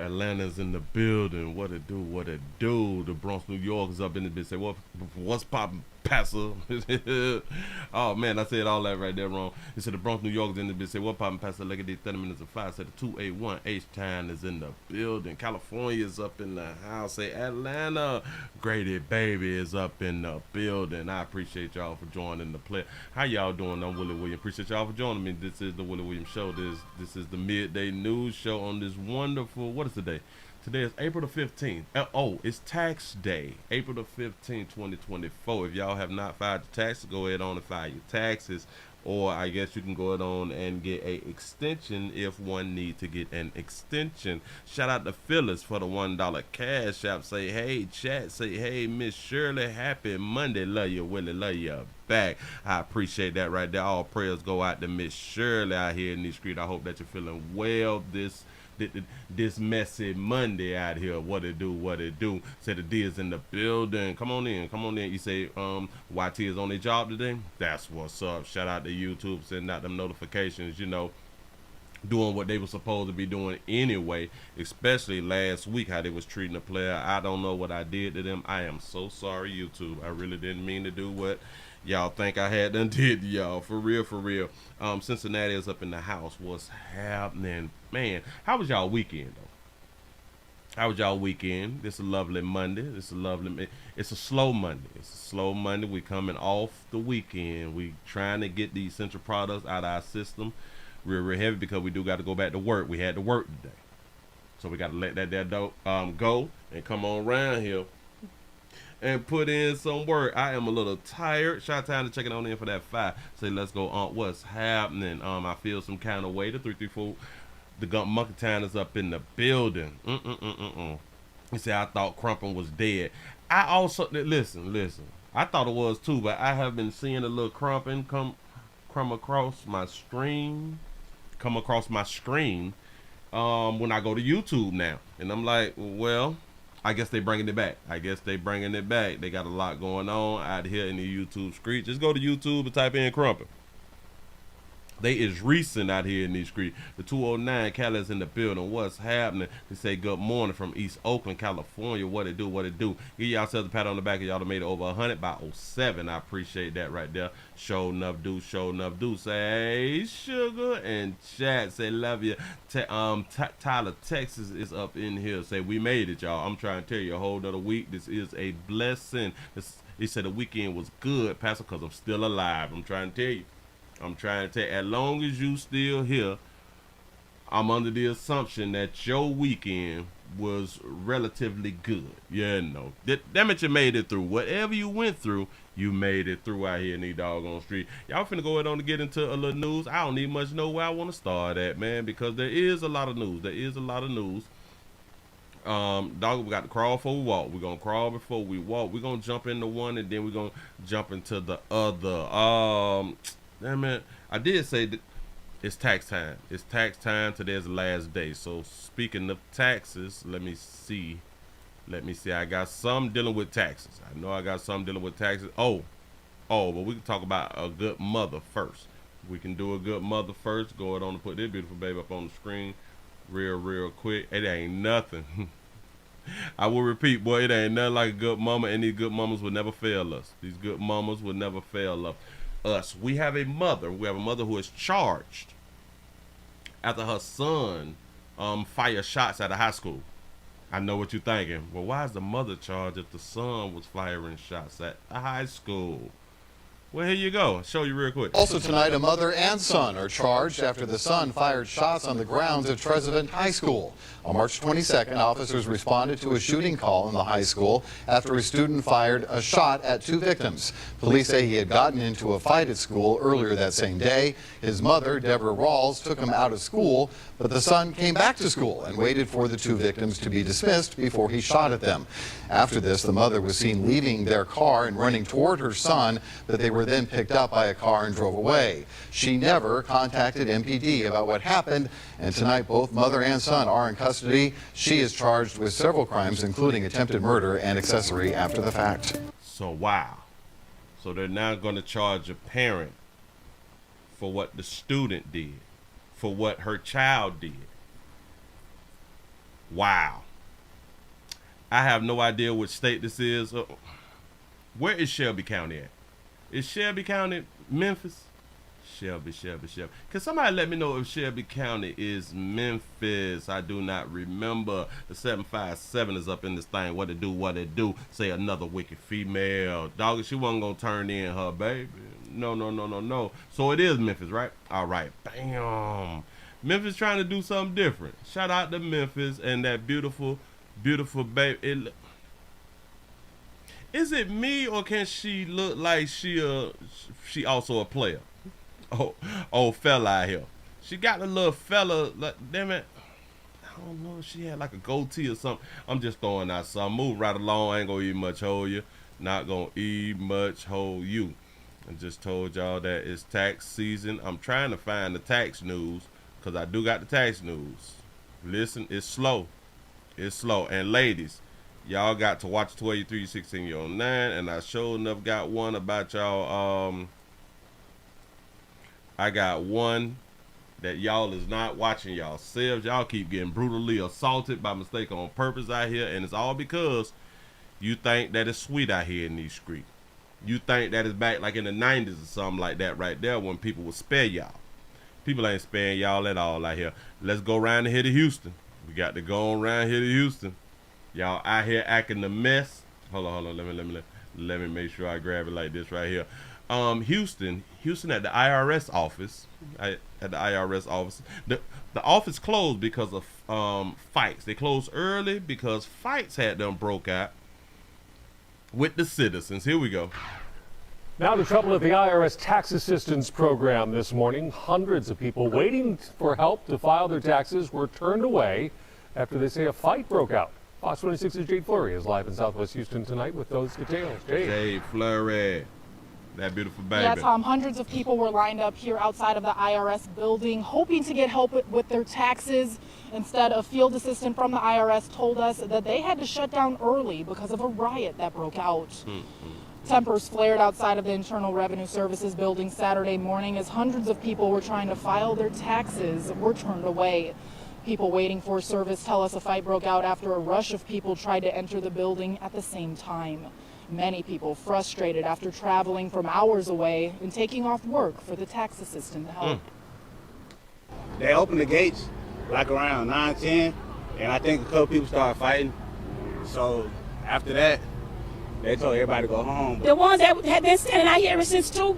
Atlanta's in the building. What it do? What it do? The Bronx, New York is up in the bitch. Say what's poppin', Pastor? Oh man, I said all that right there wrong. He said the Bronx, New York is in the bitch. Say what poppin', Pastor? Look at these 30 minutes of fire. Said the 281 H-Town is in the building. California's up in the house. Say Atlanta, Grady baby is up in the building. I appreciate y'all for joining the play. How y'all doing? I'm Willie Williams. Appreciate y'all for joining me. This is the Willie Williams Show. This is the midday news show on this wonderful. What is today? Today is April the 15th. Oh, it's tax day. April the 15th, 2024. If y'all have not filed your taxes, go ahead on and file your taxes. Or I guess you can go ahead on and get a extension if one need to get an extension. Shout out to Phyllis for the $1 cash app. Say, hey, chat. Say, hey, Miss Shirley, happy Monday. Love you, Willie. Love you back. I appreciate that right there. All prayers go out to Miss Shirley out here in the street. I hope that you're feeling well this messy Monday out here. What it do, what it do. Say the D is in the building. Come on in, come on in. You say YT is on their job today? That's what's up. Shout out to YouTube, sending out them notifications, you know, doing what they were supposed to be doing anyway, especially last week how they was treating the player. I don't know what I did to them. I am so sorry, YouTube. I really didn't mean to do what y'all think I had done did to y'all. For real, for real. Cincinnati is up in the house. What's happening? Man, how was y'all weekend, though? How was y'all weekend? This is a lovely Monday. It's a slow Monday. It's a slow Monday. We coming off the weekend. We trying to get these essential products out of our system real heavy because we do got to go back to work. We had to work today. So we got to let that go and come on around here and put in some work. I am a little tired. Shot time to checking on in for that 5. Say, let's go on. What's happening? I feel some kind of way. The 334, the Gump Monkey Town is up in the building. He said, I thought Crumpin was dead. I also, listen. I thought it was too, but I have been seeing a little Crumpin come across my screen when I go to YouTube now. And I'm like, well, I guess they bringing it back. They got a lot going on out here in the YouTube street. Just go to YouTube and type in Crumpin. They is recent out here in these streets. The 209 Cali is in the building. What's happening? They say good morning from East Oakland, California. What it do? Give yourselves a pat on the back. Y'all done made it over 100 by '07. I appreciate that right there. Show enough do. Say, hey, sugar and chat. Say, love you. Tyler, Texas is up in here. Say, we made it, y'all. I'm trying to tell you, a whole nother week. This is a blessing. He said the weekend was good, Pastor, because I'm still alive. I'm trying to tell you. As long as you still here, I'm under the assumption that your weekend was relatively good. Yeah, no. Damn it, you made it through. Whatever you went through, you made it through out here in these doggone street. Y'all finna go ahead on to get into a little news. I don't even much know where I want to start at, man, because there is a lot of news. Dog, we got to crawl before we walk. We're going to crawl before we walk. We're going to jump into one, and then we're going to jump into the other. Damn it. I did say that it's tax time. It's tax time. Today's the last day. So speaking of taxes, let me see. I got some dealing with taxes. I know I got some dealing with taxes. Oh, but we can talk about a good mother first. We can do a good mother first. Go ahead on and put this beautiful baby up on the screen real quick. It ain't nothing. I will repeat, boy, it ain't nothing like a good mama, and these good mamas will never fail us. We have a mother who is charged after her son fired shots at a high school. I know what you're thinking. Well, why is the mother charged if the son was firing shots at a high school? Well, here you go. I'll show you real quick. Also tonight, a mother and son are charged after the son fired shots on the grounds of Treasevant High School. On March 22nd, officers responded to a shooting call in the high school after a student fired a shot at 2 victims. Police say he had gotten into a fight at school earlier that same day. His mother, Deborah Rawls, took him out of school, but the son came back to school and waited for the 2 victims to be dismissed before he shot at them. After this, the mother was seen leaving their car and running toward her son, but they were then picked up by a car and drove away. She never contacted MPD about what happened, and tonight both mother and son are in custody. She is charged with several crimes, including attempted murder and accessory after the fact. So, wow. So they're now going to charge a parent for what the student did, for what her child did. Wow. I have no idea which state this is. Where is Shelby County at? Is Shelby County Memphis? Shelby. Can somebody let me know if Shelby County is Memphis? I do not remember. The 757 is up in this thing. What it do? Say another wicked female. Dog, she wasn't going to turn in her baby. No. So it is Memphis, right? All right. Bam. Memphis trying to do something different. Shout out to Memphis and that beautiful baby. Is it me or can she look like she also a player? Oh, fella out here. She got a little fella, like, damn it. I don't know if she had like a goatee or something. I'm just throwing out something. Move right along. I ain't gonna eat much hold you. Not gonna eat much hold you. I just told y'all that it's tax season. I'm trying to find the tax news because I do got the tax news. Listen, it's slow. It's slow. And ladies, y'all got to watch 23, 16 year old 9, and I sure enough got one about y'all. I got one that y'all is not watching yourselves. Y'all keep getting brutally assaulted by mistake on purpose out here, and it's all because you think that it's sweet out here in these streets. You think that it's back like in the 90s or something like that right there when people would spare y'all. People ain't sparing y'all at all out here. Let's go around here to Houston. We got to go around here to Houston. Y'all out here acting a mess. Hold on. Let me make sure I grab it like this right here. Houston at the IRS office. The office closed because of fights. They closed early because fights had them broke out with the citizens. Here we go. Now the trouble at the IRS tax assistance program this morning. Hundreds of people waiting for help to file their taxes were turned away after they say a fight broke out. Fox 26's Jade Fleury is live in Southwest Houston tonight with those details. Jade Fleury. That beautiful baby. Yeah, Tom, hundreds of people were lined up here outside of the IRS building hoping to get help with their taxes. Instead, a field assistant from the IRS told us that they had to shut down early because of a riot that broke out. Tempers flared outside of the Internal Revenue Services building Saturday morning as hundreds of people were trying to file their taxes were turned away. People waiting for service tell us a fight broke out after a rush of people tried to enter the building at the same time. Many people frustrated after traveling from hours away and taking off work for the tax assistant help. They opened the gates like around 9:10, and I think a couple people started fighting. So after that, they told everybody to go home. The ones that had been standing out here ever since 3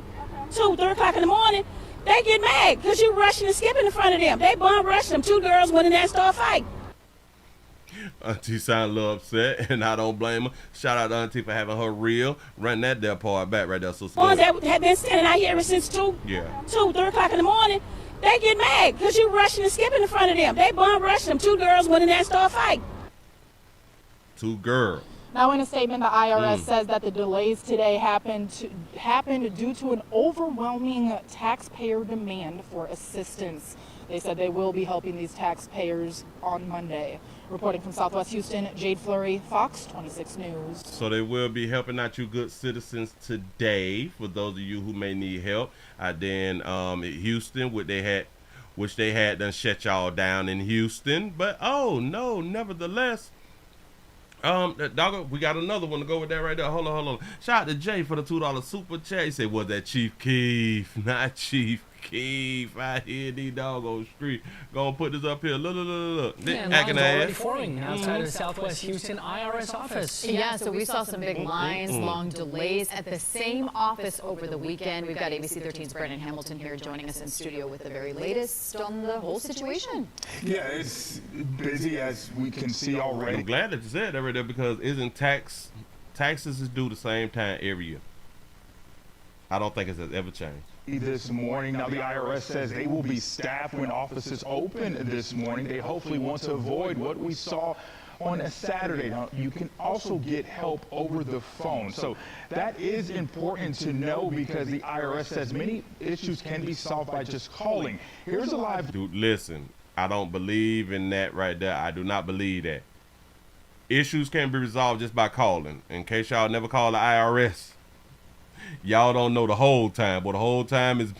o'clock in the morning, they get mad because you rushing and skipping in front of them. They bum rushed them. 2 girls went in there and started fighting. Auntie sound a little upset, and I don't blame her. Shout out to Auntie for having her real. Run that there part back right there. So ones that had been standing out here ever since 3 o'clock in the morning, they get mad because you rushing and skipping in front of them. They bum rushed them. 2 girls went in there and started fighting. 2 girls. Now, in a statement, the IRS says that the delays today happened due to an overwhelming taxpayer demand for assistance. They said they will be helping these taxpayers on Monday. Reporting from Southwest Houston, Jade Fleury, Fox 26 News. So they will be helping out you good citizens today. For those of you who may need help, then Houston, which they had done shut y'all down in Houston. But oh no, nevertheless. Doggo, we got another one to go with that right there. Hold on. Shout out to Jay for the $2 super chat. He said, was that Chief Keef? Not Chief Keef out here in the doggone street. Gonna put this up here. Look. Yeah, lines already forming outside of the Southwest Houston IRS office. Yeah, so we saw some big lines, long delays at the same office over the weekend. We've got ABC 13's Brandon Hamilton here joining us in studio with the very latest on the whole situation. Yeah, it's busy as we can see already. I'm glad that you said that right there because isn't taxes is due the same time every year. I don't think it has ever changed. This morning, now the IRS says they will be staffed when offices open this morning. They hopefully want to avoid what we saw on a Saturday. Now, you can also get help over the phone. So that is important to know because the IRS says many issues can be solved by just calling. Here's a live... Dude, listen, I don't believe in that right there. I do not believe that. Issues can be resolved just by calling. In case y'all never call the IRS. Y'all don't know the whole time, but the whole time is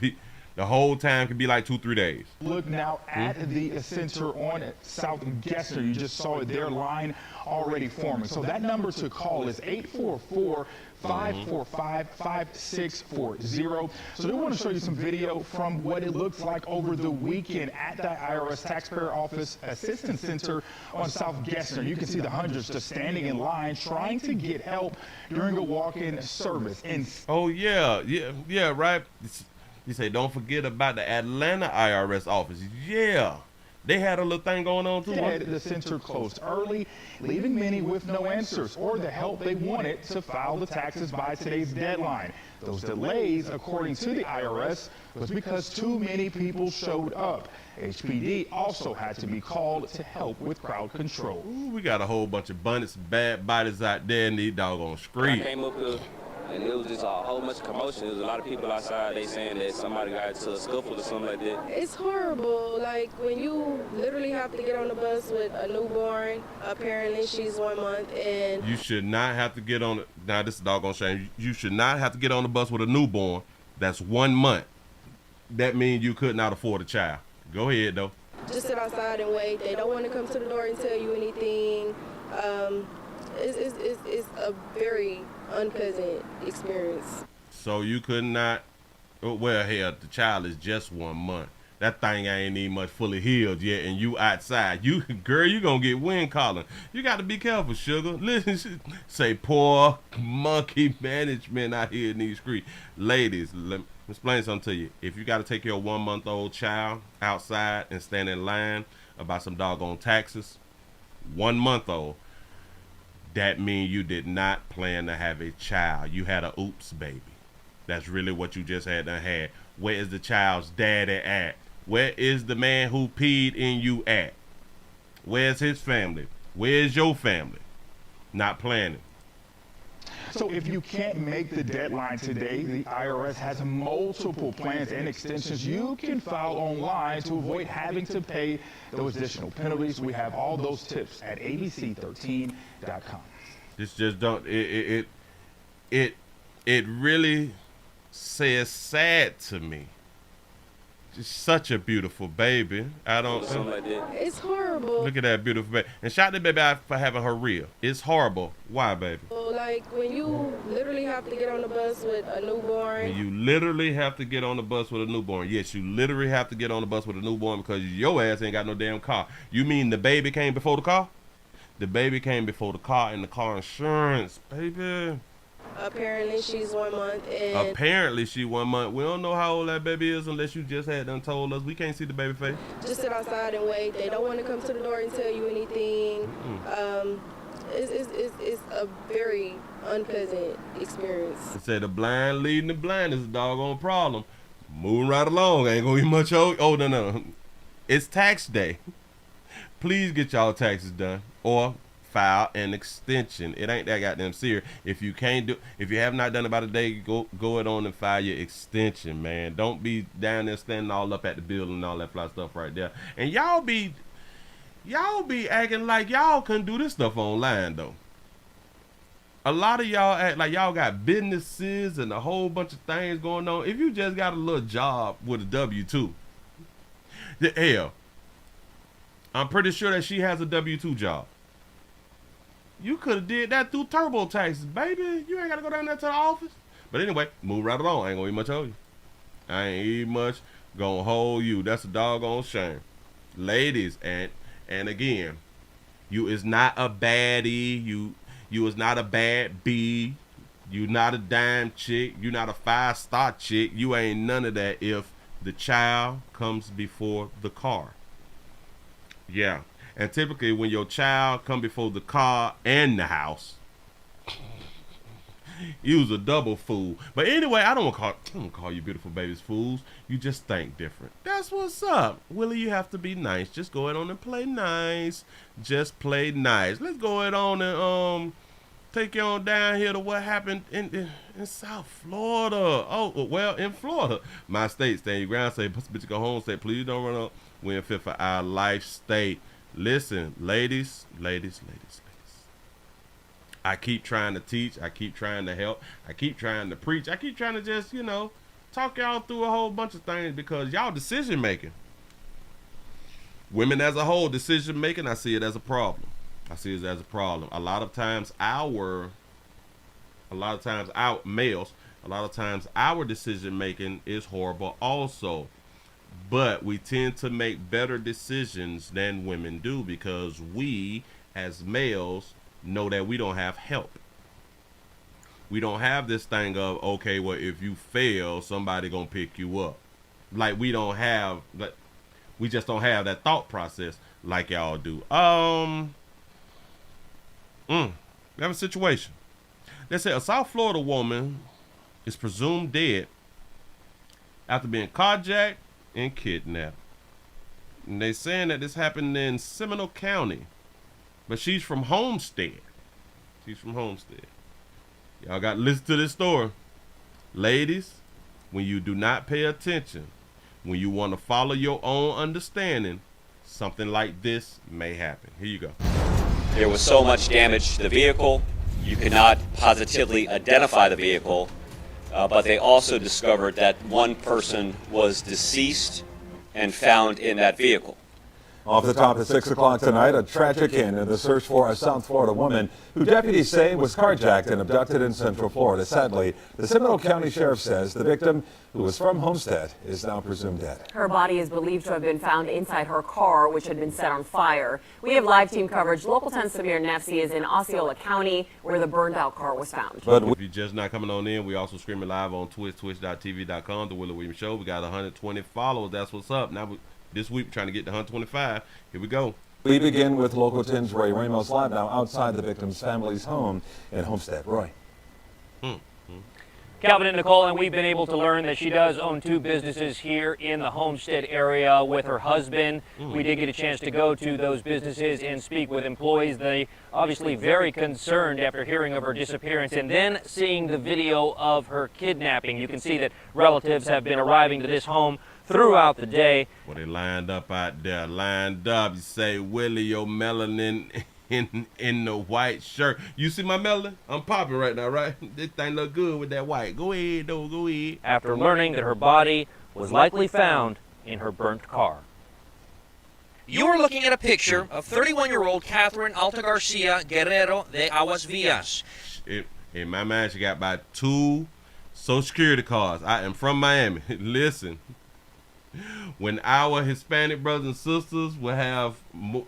The whole time could be like 2-3 days. Look now at the center on South Gessner. You just saw it, their line already forming. So that number to call is 844-545-5640. So they want to show you some video from what it looks like over the weekend at the IRS Taxpayer Office Assistance Center on South Gessner. You can see the hundreds just standing in line trying to get help during a walk-in service. And oh yeah, right. You say, don't forget about the Atlanta IRS office. Yeah, they had a little thing going on too. The center closed early, leaving many with no answers or the help they wanted to file the taxes by today's deadline. Those delays, according to the IRS, was because too many people showed up. HPD also had to be called to help with crowd control. Ooh, we got a whole bunch of bunnies, bad bodies out there in these doggone streets. I came up here and it was just a whole bunch of commotion. There was a lot of people outside. They saying that somebody got into a scuffle or something like that. It's horrible. Like when you literally have to get on the bus with a newborn. Apparently she's 1 month, and you should not have to get on. Now this is a doggone shame. You should not have to get on the bus with a newborn that's 1 month. That means you could not afford a child. Go ahead though. Just sit outside and wait. They don't want to come to the door and tell you anything. It's a very unpleasant experience. So you could not, well, hell, the child is just 1 month. That thing ain't even much fully healed yet, and you outside. You, girl, you gonna get wind calling. You got to be careful, sugar. Listen, say poor monkey management out here in these streets. Ladies, let me explain something to you. If you got to take your 1 month old child outside and stand in line about some doggone taxes, 1 month old, that means you did not plan to have a child. You had a oops baby. That's really what you just had. Where is the child's daddy at? Where is the man who peed in you at? Where's his family? Where's your family? Not planning. So if you can't make the deadline today, the IRS has multiple plans and extensions you can file online to avoid having to pay those additional penalties. We have all those tips at abc13.com. This just don't, it really says sad to me. Just such a beautiful baby. I don't. Something like that. It's horrible. Look at that beautiful baby. And shout the baby out for having her real. It's horrible. Why, baby? Like when you literally have to get on the bus with a newborn. When you literally have to get on the bus with a newborn. Yes, you literally have to get on the bus with a newborn because your ass ain't got no damn car. You mean the baby came before the car? The baby came before the car and the car insurance, baby. Apparently she's 1 month, and apparently she 1 month. We don't know how old that baby is unless you just had done told us. We can't see the baby face. Just sit outside and wait. They don't want to come to the door and tell you anything. It's a very unpleasant experience. They said the blind leading the blind is a doggone problem. Moving right along, ain't gonna be much. Oh no. It's tax day. Please get y'all taxes done or file an extension. It ain't that goddamn serious. If you have not done it by the day, go it on and file your extension, man. Don't be down there standing all up at the building and all that fly stuff right there. And y'all be acting like y'all couldn't do this stuff online though. A lot of y'all act like y'all got businesses and a whole bunch of things going on. If you just got a little job with a W-2, hell, I'm pretty sure that she has a W-2 job. You could have did that through TurboTaxes, baby. You ain't got to go down there to the office. But anyway, move right along. I ain't going to eat much hold you. I ain't eat much going to hold you. That's a doggone shame. Ladies, and again, you is not a baddie. You is not a bad B. You not a dime chick. You not a 5-star chick. You ain't none of that if the child comes before the car. Yeah. And typically when your child come before the car and the house, you was a double fool. But anyway, I don't want to call you beautiful babies fools. You just think different. That's what's up. Willie, you have to be nice. Just go ahead on and play nice. Just play nice. Let's go ahead on and take you on down here to what happened in South Florida. Oh, well, in Florida. My state, stand your ground, say, bitch, go home, say, please don't run up. We're in fit for our life state. Listen, ladies. I keep trying to teach. I keep trying to help. I keep trying to preach. I keep trying to just, talk y'all through a whole bunch of things because y'all decision making. Women as a whole, decision making, I see it as a problem. I see it as a problem. A lot of times our males, a lot of times our decision making is horrible also. But we tend to make better decisions than women do because we as males know that we don't have help. We don't have this thing of, okay, well, if you fail, somebody gonna pick you up. Like we just don't have that thought process like y'all do. We have a situation. They say a South Florida woman is presumed dead after being carjacked and kidnapped. And they saying that this happened in Seminole County, but she's from Homestead. Y'all got to listen to this story. Ladies, when you do not pay attention, when you want to follow your own understanding, something like this may happen. Here you go. There was so much damage to the vehicle, you cannot positively identify the vehicle, but they also discovered that one person was deceased and found in that vehicle. Off the top at 6 o'clock tonight, a tragic end in the search for a South Florida woman who deputies say was carjacked and abducted in Central Florida. Sadly, the Seminole County Sheriff says the victim, who was from Homestead, is now presumed dead. Her body is believed to have been found inside her car, which had been set on fire. We have live team coverage. Local 10 Samir Nefsi is in Osceola County, where the burned out car was found. But if you're just not coming on in, we also streaming live on Twitch, twitch.tv.com, The Willie Williams Show. We got 120 followers. That's what's up. Now, this week, we're trying to get to 125. Here we go. We begin with Local 10's Roy Ramos live now outside the victim's family's home in Homestead. Roy. Calvin and Nicole, and we've been able to learn that she does own 2 businesses here in the Homestead area with her husband. We did get a chance to go to those businesses and speak with employees. They obviously very concerned after hearing of her disappearance and then seeing the video of her kidnapping. You can see that relatives have been arriving to this home throughout the day. Well, they lined up out there, lined up. You say, Willie, your melanin in the white shirt. You see my melanin? I'm popping right now, right? This thing look good with that white. Go ahead, though, go ahead. After learning that her body was likely found in her burnt car. You are looking at a picture of 31-year-old Catherine Alta Garcia Guerrero de Aguas Villas. In my mind, she got about 2 Social Security cards. I am from Miami. Listen. When our Hispanic brothers and sisters will have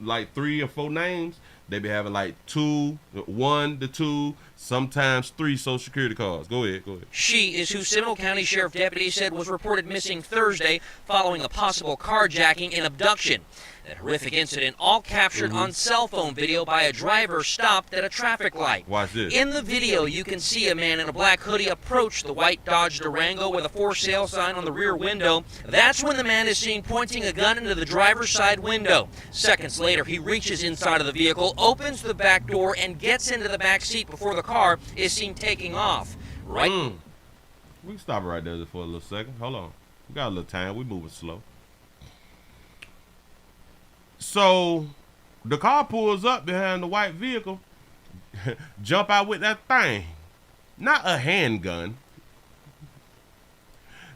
like 3 or 4 names, they be having like 1 to 2, sometimes 3 Social Security cards. Go ahead. She is who Seminole County Sheriff deputies said was reported missing Thursday following a possible carjacking and abduction. That horrific incident all captured on cell phone video by a driver stopped at a traffic light. Watch this. In the video, you can see a man in a black hoodie approach the white Dodge Durango with a for sale sign on the rear window. That's when the man is seen pointing a gun into the driver's side window. Seconds later, he reaches inside of the vehicle, opens the back door, and gets into the back seat before the car is seen taking off. We can stop it right there for a little second. Hold on. We got a little time. We moving slow. So the car pulls up behind the white vehicle, jump out with that thing. Not a handgun.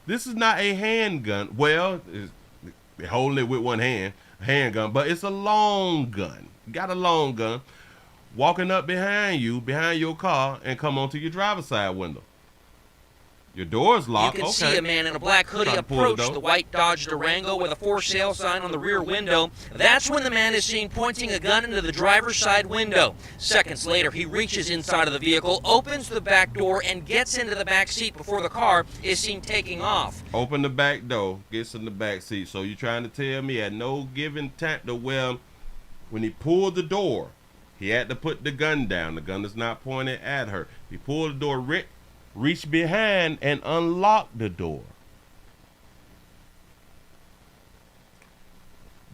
This is not a handgun. Well, they hold it with one hand, a handgun, but it's a long gun. You got a long gun walking up behind you, behind your car, and come onto your driver's side window. Your door's locked. You can see a man in a black hoodie approach the white Dodge Durango with a for sale sign on the rear window. That's when the man is seen pointing a gun into the driver's side window. Seconds later, he reaches inside of the vehicle, opens the back door, and gets into the back seat before the car is seen taking off. Open the back door, gets in the back seat. So you're trying to tell me at no given time, when he pulled the door, he had to put the gun down. The gun is not pointed at her. He pulled the door, reached behind and unlocked the door.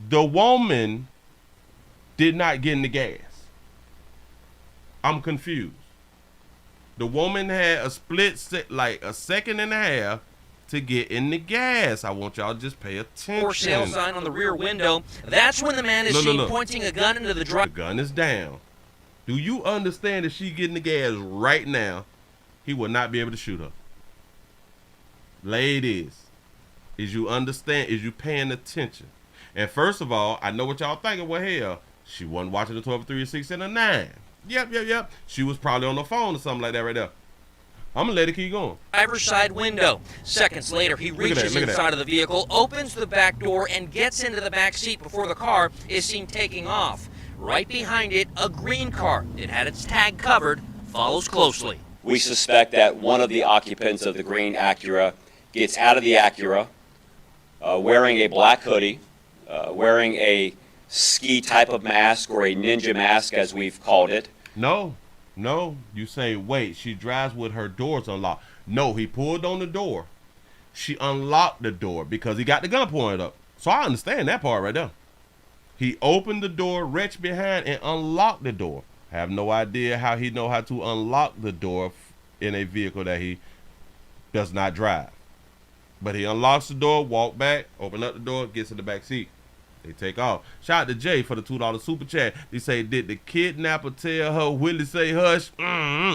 The woman did not get in the gas. I'm confused. The woman had a like a second and a half to get in the gas. I want y'all to just pay attention. For sale sign on the rear window. That's when the man is seen pointing a gun into the driver. The gun is down. Do you understand that she getting the gas right now? He will not be able to shoot her. ladies, is you understand, is you paying attention. And first of all, I know what y'all thinking. Well, hell, she wasn't watching the 12, 3, 6, and a 9. Yep. She was probably on the phone or something like that right there. I'm going to let it keep going. Driver's side window. Seconds later, he reaches inside of the vehicle, opens the back door, and gets into the back seat before the car is seen taking off. Right behind it, a green car. It had its tag covered, follows closely. We suspect that one of the occupants of the green Acura gets out of the Acura wearing a black hoodie, wearing a ski type of mask or a ninja mask as we've called it. No, you say, wait, she drives with her doors unlocked. No, he pulled on the door. She unlocked the door because he got the gun pointed up. So I understand that part right there. He opened the door, reached behind, and unlocked the door. I have no idea how he know how to unlock the door in a vehicle that he does not drive. But he unlocks the door, walk back, open up the door, gets in the back seat. They take off. Shout out to Jay for the $2 super chat. They say, did the kidnapper tell her Willie say hush?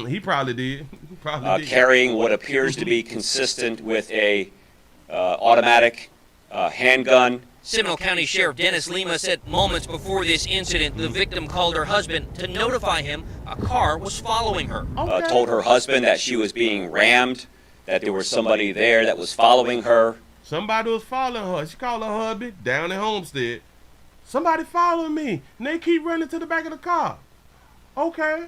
He probably did. Carrying what appears to be consistent with a automatic handgun. Seminole County Sheriff Dennis Lima said moments before this incident, the victim called her husband to notify him a car was following her. Told her husband that she was being rammed, that there was somebody there that was following her. Somebody was following her. She called her hubby down in Homestead. Somebody following me. And they keep running to the back of the car. Okay.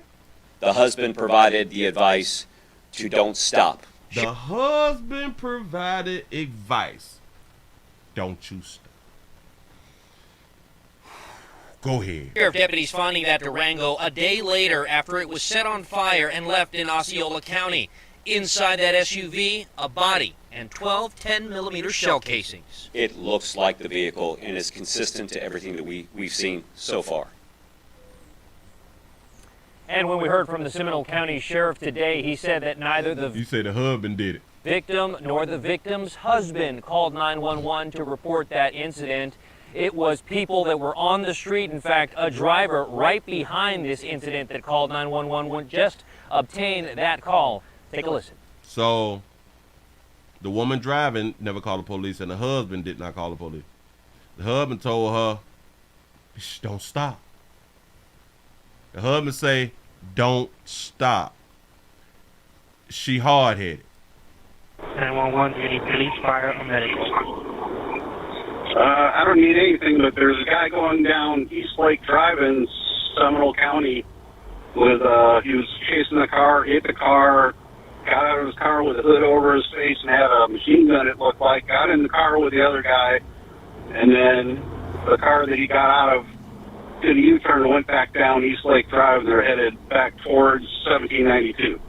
The husband provided the advice to don't stop. The husband provided advice. Don't you stop. Go ahead. Sheriff deputies finding that Durango a day later after it was set on fire and left in Osceola County. Inside that SUV, a body and 12 10mm shell casings. It looks like the vehicle and is consistent to everything that we've seen so far. And when we heard from the Seminole County Sheriff today, he said that neither the You say the husband did it. Victim nor the victim's husband called 911 to report that incident. It was people that were on the street. In fact, a driver right behind this incident that called 911 just obtained that call. Take a listen. So, the woman driving never called the police, and the husband did not call the police. The husband told her, "Shh, don't stop." The husband say, "Don't stop." She hard-headed. 911, do you need police, fire, or medical? I don't need anything, but there's a guy going down East Lake Drive in Seminole County with, he was chasing the car, hit the car, got out of his car with a hood over his face and had a machine gun, it looked like, got in the car with the other guy, and then the car that he got out of did a U-turn and went back down East Lake Drive, and they're headed back towards 1792.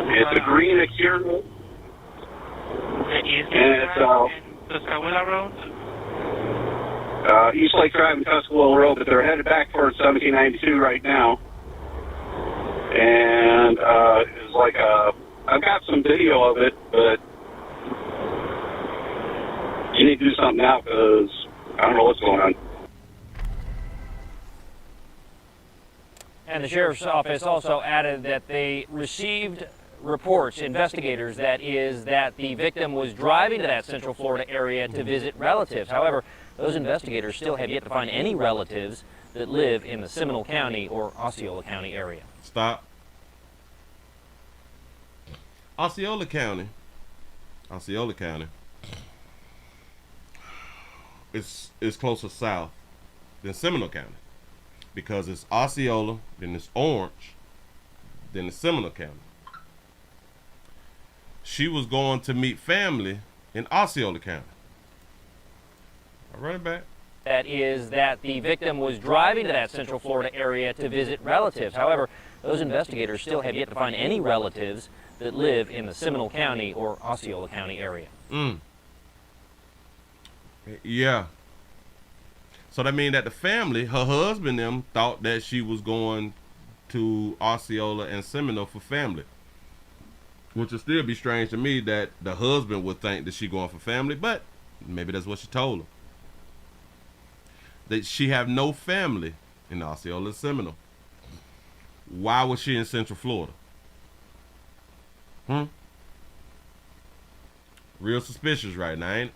It's a green Acura, and it's Tuscaloosa Road? East Lake Drive and Tuscaloosa Road, but they're headed back towards 1792 right now. And it's like I've got some video of it, but you need to do something now because I don't know what's going on. And the sheriff's office also added that they received reports, investigators, that the victim was driving to that Central Florida area to visit relatives. However, those investigators still have yet to find any relatives that live in the Seminole County or Osceola County area. Stop. Osceola County is closer south than Seminole County because it's Osceola, then it's Orange, then it's Seminole County. She was going to meet family in Osceola County. I'll run it back. That the victim was driving to that Central Florida area to visit relatives. However, those investigators still have yet to find any relatives that live in the Seminole County or Osceola County area. Yeah. So that means that the family, her husband, them thought that she was going to Osceola and Seminole for family. Which would still be strange to me that the husband would think that she going for family, but maybe that's what she told him. That she have no family in Osceola and Seminole. Why was she in Central Florida? Real suspicious right now, ain't it?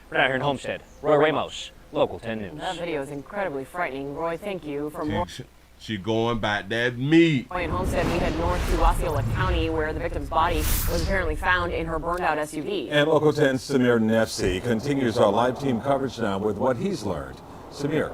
We're down here in Homestead. Roy Ramos, Local 10 News. That video is incredibly frightening. Roy, thank you for more. She going back that meat. In Homestead, we head north to Osceola County, where the victim's body was apparently found in her burned-out SUV. And Local 10's Samir Nefsi continues our live team coverage now with what he's learned. Samir.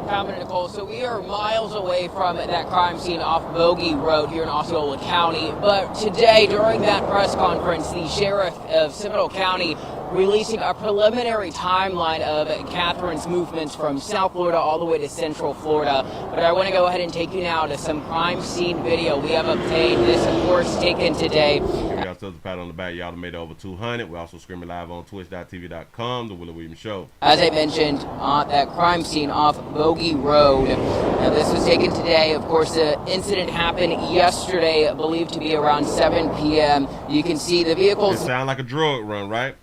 And Nicole, so we are miles away from that crime scene off Bogey Road here in Osceola County. But today, during that press conference, the sheriff of Seminole County releasing a preliminary timeline of Catherine's movements from South Florida all the way to Central Florida. But I want to go ahead and take you now to some crime scene video we have obtained. This, of course, taken today. Give yourselves a pat on the back. Y'all done made it over 200. We're also streaming live on twitch.tv.com, The Willie Williams Show. As I mentioned, that crime scene off Bogey Road. Now, this was taken today. Of course, the incident happened yesterday, believed to be around 7 p.m. You can see the vehicles. It sound like a drug run, right?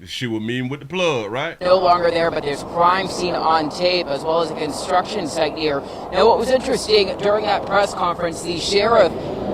She was meeting with the plug, right? No longer there, but there's crime scene on tape as well as a construction site here. Now, what was interesting during that press conference, the sheriff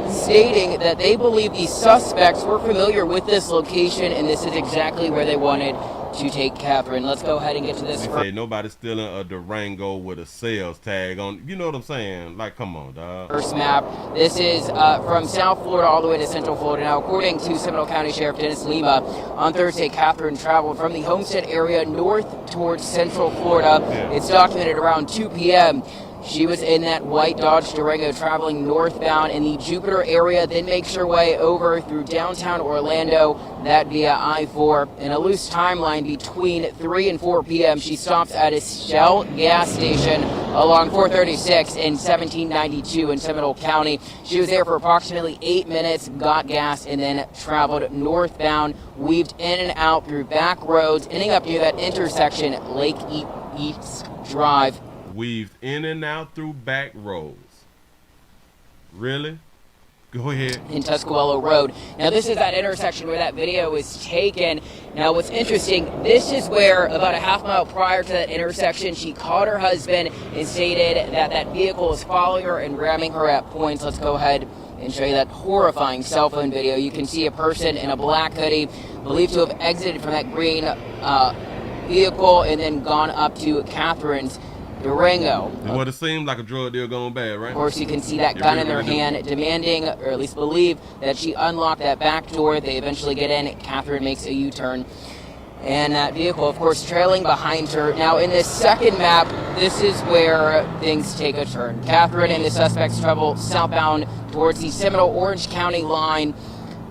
stating that they believe the suspects were familiar with this location and this is exactly where they wanted to take Catherine. Let's go ahead and get to this. They say nobody's stealing a Durango with a sales tag on. You know what I'm saying? Like, come on, dog. First map. This is from South Florida all the way to Central Florida. Now, according to Seminole County Sheriff Dennis Lima, on Thursday, Catherine traveled from the Homestead area north towards Central Florida. Yeah. It's documented around 2 p.m. She was in that white Dodge Durango traveling northbound in the Jupiter area, then makes her way over through downtown Orlando, that via I-4. In a loose timeline between 3 and 4 p.m., she stops at a Shell gas station along 436 in 1792 in Seminole County. She was there for approximately 8 minutes, got gas, and then traveled northbound, weaved in and out through back roads, ending up near that intersection, Lake East Drive. Weaved in and out through back roads. Really? Go ahead. In Tuscoello Road. Now, this is that intersection where that video was taken. Now, what's interesting, this is where about a half mile prior to that intersection, she called her husband and stated that that vehicle was following her and ramming her at points. Let's go ahead and show you that horrifying cell phone video. You can see a person in a black hoodie believed to have exited from that green vehicle and then gone up to Catherine's Durango. What it seemed like a drug deal going bad, right? Of course, you can see that gun in their hand, demanding, or at least believe, that she unlocked that back door. They eventually get in. Catherine makes a U-turn. And that vehicle, of course, trailing behind her. Now, in this second map, this is where things take a turn. Catherine and the suspects travel southbound towards the Seminole-Orange County line.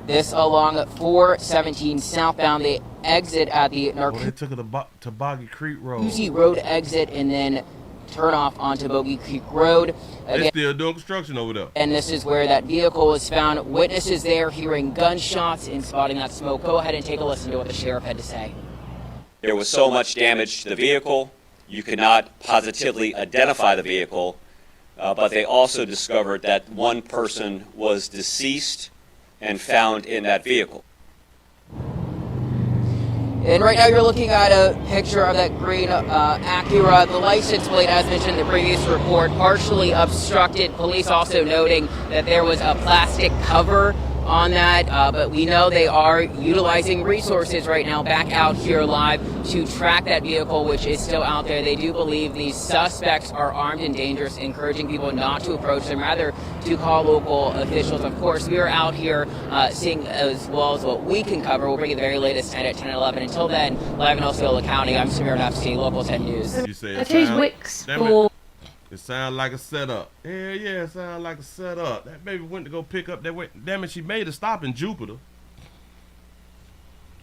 This along 417 southbound. They exit at the they took it to Boggy Creek Road. Uzi Road exit and then turn off onto Bogey Creek Road. Again, they're still doing construction over there. And this is where that vehicle was found. Witnesses there hearing gunshots and spotting that smoke. Go ahead and take a listen to what the sheriff had to say. There was so much damage to the vehicle, you could not positively identify the vehicle, but they also discovered that one person was deceased and found in that vehicle. And right now you're looking at a picture of that green Acura. The license plate, as mentioned in the previous report, partially obstructed. Police also noting that there was a plastic cover on that, but we know they are utilizing resources right now back out here live to track that vehicle, which is still out there. They do believe these suspects are armed and dangerous, encouraging people not to approach them, rather to call local officials. Of course, we are out here seeing as well as what we can cover. We'll bring you the very latest tonight at 10 and 11. Until then, live in Osceola County, I'm Samir Nefsi, Local 10 News. You say it sounds like a setup. Yeah, it sounds like a setup. That baby went to go pick up that way. Damn it, she made a stop in Jupiter.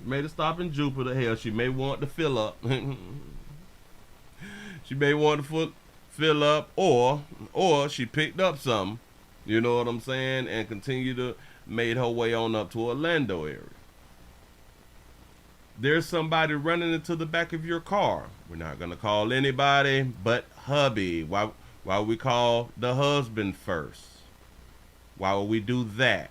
Hell, she may want to fill up. She may want to fill up, or she picked up something. You know what I'm saying? And continued to made her way on up to Orlando area. There's somebody running into the back of your car. We're not gonna call anybody but hubby. Why would we call the husband first? Why would we do that?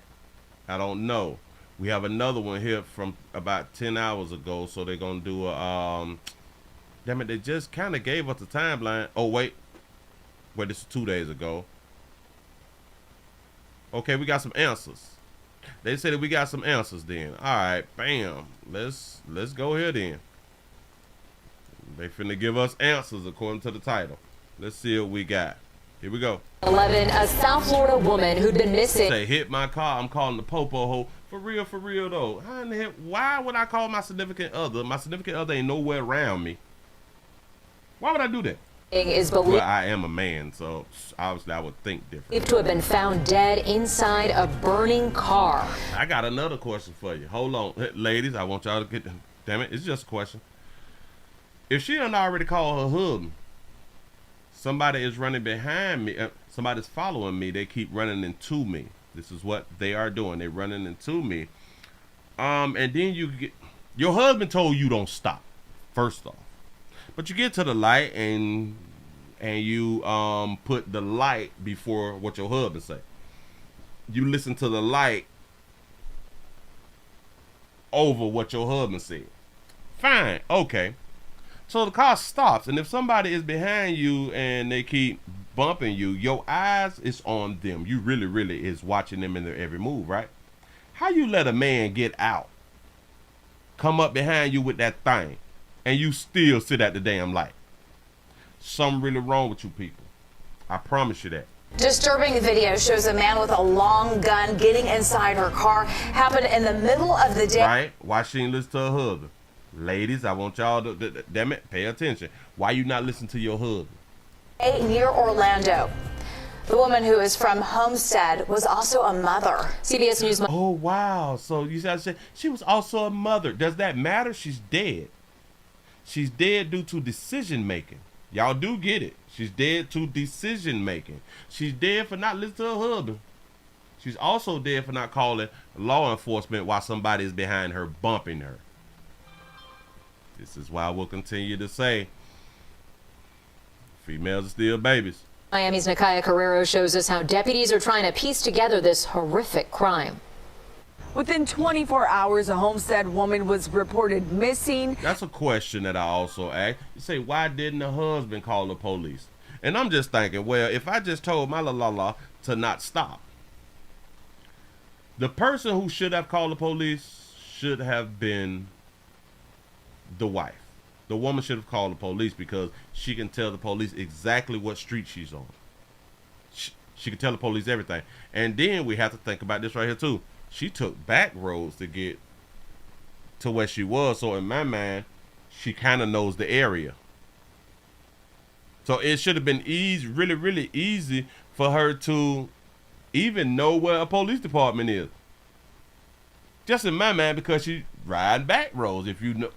I don't know. We have another one here from about 10 hours ago, so they're gonna do a damn it, they just kind of gave us a timeline. Oh wait, this is 2 days ago. Okay, we got some answers. They said that we got some answers then. All right, bam. Let's go here then. They finna give us answers according to the title. Let's see what we got. Here we go. 11, a South Florida woman who'd been missing. Say, hit my car. I'm calling the popo ho. For real though. How in the hell, why would I call my significant other? My significant other ain't nowhere around me. Why would I do that? Is Well, believed I am a man, so obviously I would think different. to have been found dead inside a burning car. I got another question for you. Hold on. Ladies, I want y'all to get, damn it, it's just a question. If she done already called her husband, somebody is running behind me, somebody's following me, they keep running into me. This is what they are doing. They're running into me. And then you get, your husband told you don't stop, first off. But you get to the light and you put the light before what your husband say. You listen to the light over what your husband said. Fine, okay. So the car stops, and if somebody is behind you and they keep bumping you, your eyes is on them. You really is watching them in their every move, right? How you let a man get out, come up behind you with that thing, and you still sit at the damn light? Something really wrong with you people. I promise you that. Disturbing video shows a man with a long gun getting inside her car. Happened in the middle of the day. Right? Why she ain't listen to her husband? Ladies, I want y'all to, damn it, pay attention. Why you not listen to your husband? Near Orlando. The woman who is from Homestead was also a mother. CBS News. Oh, wow. So you said she was also a mother. Does that matter? She's dead. She's dead due to decision making. Y'all do get it. She's dead to decision making. She's dead for not listening to her husband. She's also dead for not calling law enforcement while somebody is behind her bumping her. This is why we'll continue to say females are still babies. Miami's Nakaya Carrero shows us how deputies are trying to piece together this horrific crime. Within 24 hours, a Homestead woman was reported missing. That's a question that I also ask. You say, why didn't the husband call the police? And I'm just thinking, well, if I just told my la to not stop, the person who should have called the police should have been the wife. The woman should have called the police because she can tell the police exactly what street she's on. She can tell the police everything. And then we have to think about this right here too. She took back roads to get to where she was. So in my mind, she kind of knows the area. So it should have been easy, really easy for her to even know where a police department is. Just in my mind, because she ride back roads. If you know,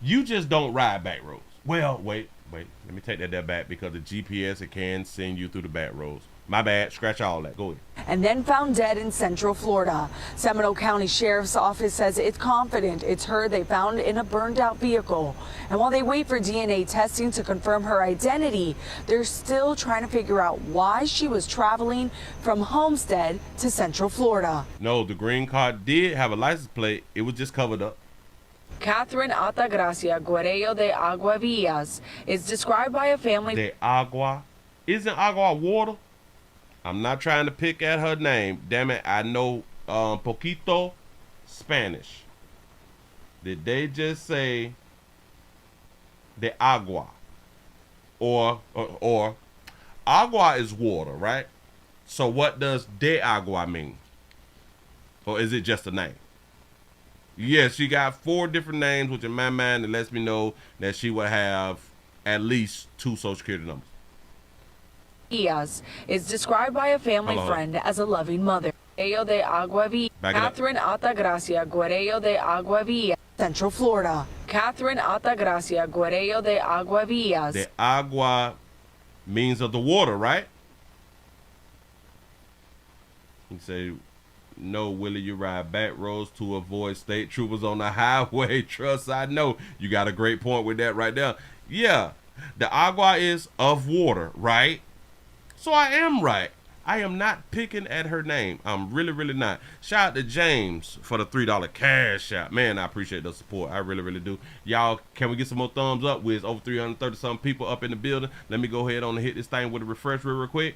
you just don't ride back roads. Well, wait. Let me take that back, because the GPS, it can send you through the back roads. My bad. Scratch all that. Go ahead. And then found dead in Central Florida. Seminole County Sheriff's Office says it's confident it's her they found in a burned out vehicle. And while they wait for DNA testing to confirm her identity, they're still trying to figure out why she was traveling from Homestead to Central Florida. No, the green car did have a license plate. It was just covered up. Catherine Altagracia Guerrero de Aguavillas is described by a family. De Agua. Isn't agua water? I'm not trying to pick at her name. Damn it, I know poquito Spanish. Did they just say de agua? Or agua is water, right? So what does de agua mean? Or is it just a name? Yes, she got 4 different names, which in my mind, it lets me know that she would have at least 2 social security numbers. Is described by a family friend as a loving mother. Guerrero de Aguavillas. Catherine Altagracia Guerrero de Aguavillas, Central Florida. Catherine Altagracia Guerrero de Aguavillas. The agua means of the water, right? You say, no, Willie, you ride back roads to avoid state troopers on the highway. Trust, I know. You got a great point with that right there. Yeah, the agua is of water, right? So I am right. I am not picking at her name. I'm really not. Shout out to James for the $3 cash out. Man, I appreciate the support. I really do. Y'all, can we get some more thumbs up? With over 330 something people up in the building. Let me go ahead on and hit this thing with a refresh real quick.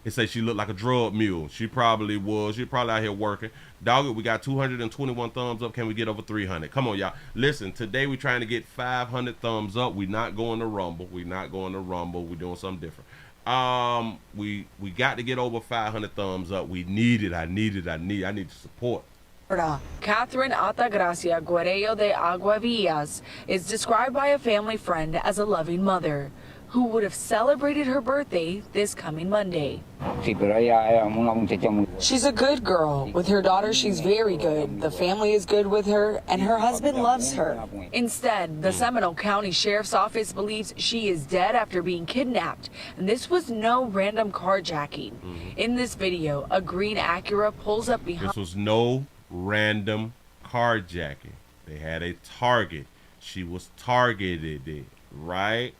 It say she looked like a drug mule. She probably was. She probably out here working. Dog it, we got 221 thumbs up. Can we get over 300? Come on, y'all. Listen, today we're trying to get 500 thumbs up. We're not going to Rumble. We're not going to Rumble. We're doing something different. We got to get over 500 thumbs up. We need it. I need the support. Catherine Altagracia Guerrero de Aguavillas is described by a family friend as a loving mother who would have celebrated her birthday this coming Monday. She's a good girl. With her daughter, she's very good. The family is good with her, and her husband loves her. Instead, the Seminole County Sheriff's Office believes she is dead after being kidnapped, and this was no random carjacking. In this video, a green Acura pulls up behind. This was no random carjacking. They had a target. She was targeted, right?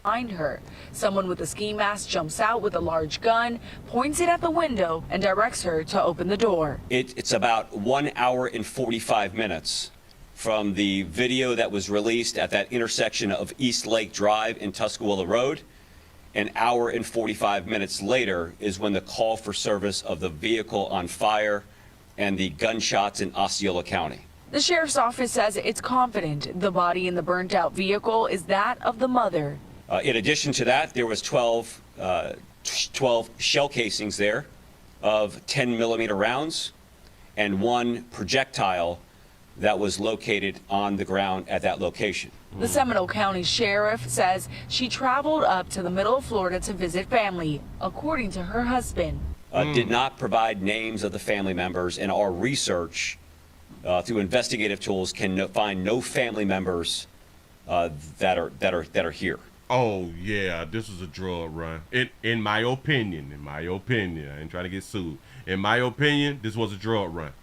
Behind her. Someone with a ski mask jumps out with a large gun, points it at the window, and directs her to open the door. It's about 1 hour and 45 minutes from the video that was released at that intersection of East Lake Drive and Tuscaloosa Road. An hour and 45 minutes later is when the call for service of the vehicle on fire and the gunshots in Osceola County. The sheriff's office says it's confident the body in the burnt out vehicle is that of the mother. In addition to that, there was 12 shell casings there of 10mm rounds and 1 projectile that was located on the ground at that location. The Seminole County Sheriff says she traveled up to the middle of Florida to visit family, according to her husband. Did not provide names of the family members, and our research through investigative tools can find no family members that are here. Oh yeah, this is a drug run. In my opinion, I ain't trying to get sued. In my opinion, this was a drug run.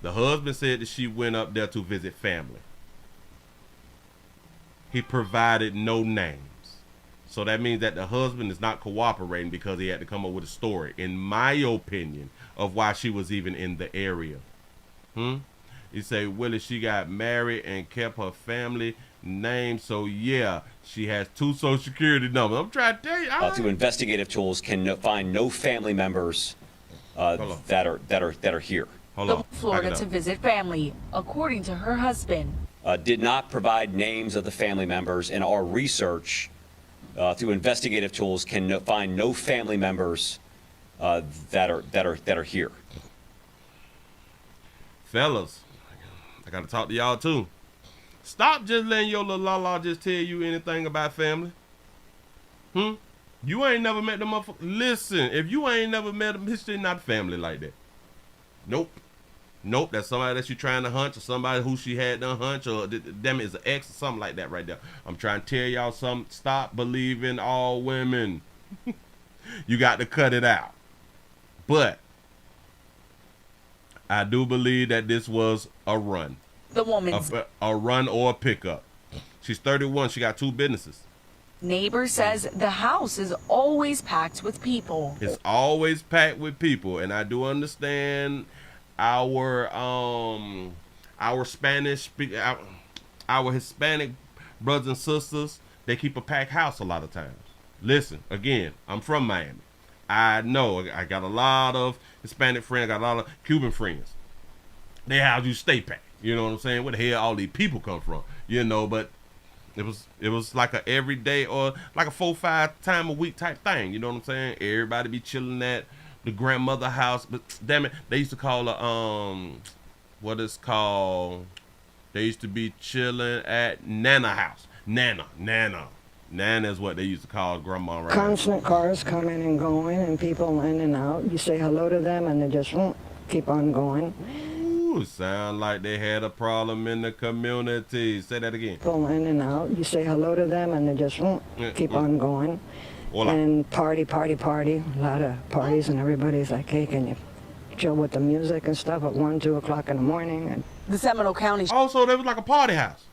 The husband said that she went up there to visit family. He provided no names. So that means that the husband is not cooperating because he had to come up with a story, in my opinion, of why she was even in the area. You say, Willie, she got married and kept her family name. So yeah, she has 2 social security numbers. I'm trying to tell you. Through investigative tools can find no family members that are here. Hold on. Florida to visit family, according to her husband. Did not provide names of the family members, and our research through investigative tools can find no family members that are here. Fellas, I gotta talk to y'all too. Stop just letting your little la-la just tell you anything about family. You ain't never met them motherfuckers. Listen, if you ain't never met them, it's not family like that. Nope, that's somebody that you trying to hunch, or somebody who she had done hunch, or them is an ex or something like that right there. I'm trying to tell y'all something. Stop believing all women. You got to cut it out. But I do believe that this was a run. The woman's a run or a pickup. She's 31. She got 2 businesses. Neighbor says the house is always packed with people. It's always packed with people, and I do understand our Hispanic brothers and sisters. They keep a packed house a lot of times. Listen, again, I'm from Miami. I know I got a lot of Hispanic friends, got a lot of Cuban friends. They house you stay packed. You know what I'm saying? Where the hell all these people come from? You know, but it was like a everyday or like a 4-5 time a week type thing. You know what I'm saying? Everybody be chilling at the grandmother house. But damn it, they used to call her what is called? They used to be chilling at Nana house. Nana is what they used to call grandma. Right? Constant cars coming and going, and people in and out. You say hello to them, and they just keep on going. Ooh, sound like they had a problem in the community. Say that again. People in and out. You say hello to them, and they just keep on going. Hola. And party. A lot of parties, and everybody's like, hey, can you chill with the music and stuff at 1, 2 o'clock in the morning? And the Seminole County. Also, there was like a party house.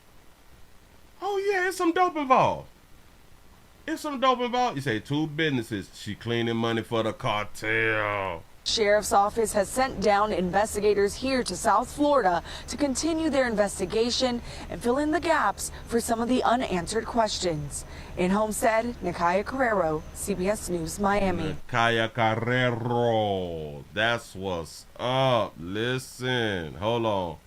Oh yeah, it's some dope involved. You say 2 businesses. She cleaning money for the cartel. Sheriff's Office has sent down investigators here to South Florida to continue their investigation and fill in the gaps for some of the unanswered questions. In Homestead, Nikaya Carrero, CBS News, Miami. Nikaya Carrero, that's what's up. Listen, hold on.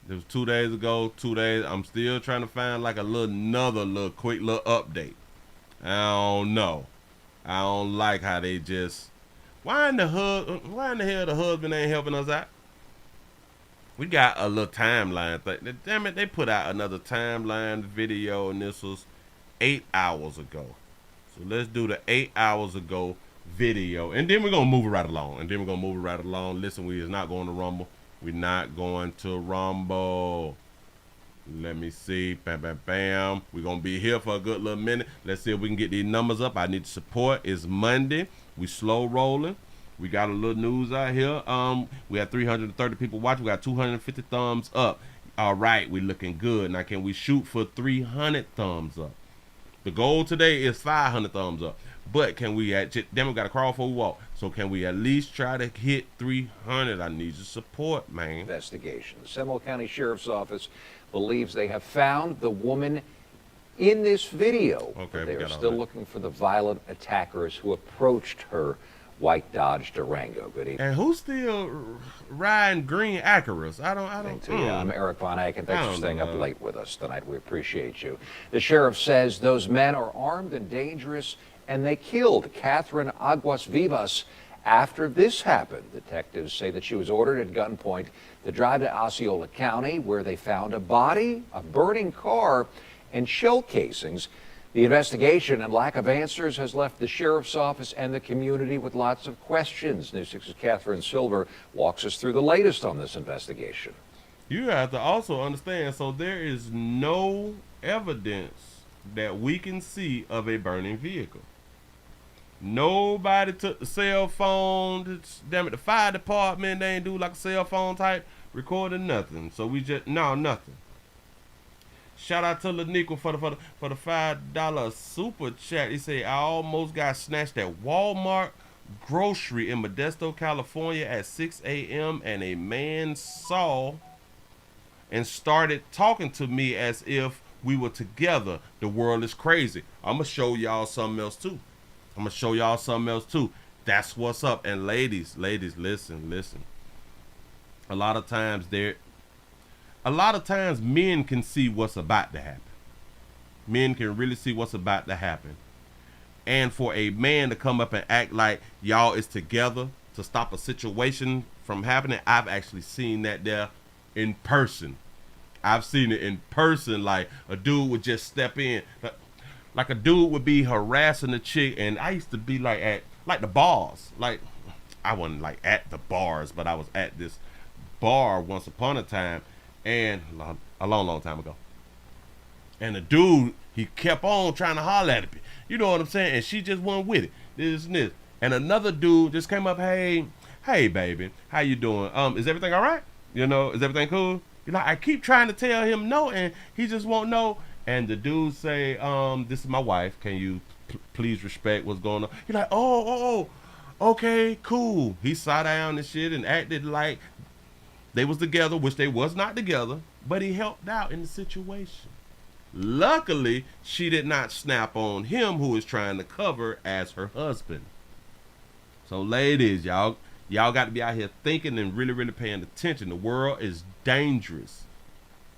It was 2 days ago, 2 days. I'm still trying to find like another quick little update. I don't know. I don't like how they just. Why in the hell the husband ain't helping us out? We got a little timeline thing. Damn it, they put out another timeline video, and this was 8 hours ago. So let's do the 8 hours ago video, and then we're gonna move it right along. Listen, we is not going to Rumble. We're not going to Rumble. Let me see. Bam, bam, bam. We're gonna be here for a good little minute. Let's see if we can get these numbers up. I need support. It's Monday. We slow rolling. We got a little news out here. We had 330 people watching. We got 250 thumbs up. All right, we looking good. Now, can we shoot for 300 thumbs up? The goal today is 500 thumbs up. But can we then we got to crawl for a walk. So can we at least try to hit 300? I need your support, man. Investigation. The Seminole County Sheriff's Office believes they have found the woman in this video. Okay, they are still looking for the violent attackers who approached her white Dodge Durango. Good evening. And who's still riding green Acuras? I don't. I'm Eric Von Aken. Thanks for staying up late with us tonight. We appreciate you. The sheriff says those men are armed and dangerous, and they killed Catherine Aguas Vivas. After this happened, detectives say that she was ordered at gunpoint to drive to Osceola County, where they found a body, a burning car, and shell casings. The investigation and lack of answers has left the sheriff's office and the community with lots of questions. News 6's Catherine Silver walks us through the latest on this investigation. You have to also understand, so there is no evidence that we can see of a burning vehicle. Nobody took the cell phone. Damn it, the fire department, they ain't do like a cell phone type recording, nothing. So we just, nothing. Shout out to Laniqua for the $5 super chat. He said, I almost got snatched at Walmart grocery in Modesto, California at 6 a.m. and a man saw and started talking to me as if we were together. The world is crazy. I'm going to show y'all something else too. That's what's up. And ladies, listen. A lot of times men can see what's about to happen. Men can really see what's about to happen. And for a man to come up and act like y'all is together to stop a situation from happening, I've actually seen that there in person. I've seen it in person, like a dude would just step in. Like a dude would be harassing a chick, and I used to be like at the bars. Like, I wasn't like at the bars, but I was at this bar once upon a time, and a long time ago. And the dude, he kept on trying to holler at me. You know what I'm saying? And she just went with it. This and this. And another dude just came up, hey baby, how you doing? Is everything all right? You know, is everything cool? You know, I keep trying to tell him no, and he just won't know. And the dude say, this is my wife. Can you please respect what's going on? You're like, oh, okay, cool. He sat down and shit and acted like they was together, which they was not together, but he helped out in the situation. Luckily, she did not snap on him, who is trying to cover as her husband. So ladies, y'all got to be out here thinking and really paying attention. The world is dangerous.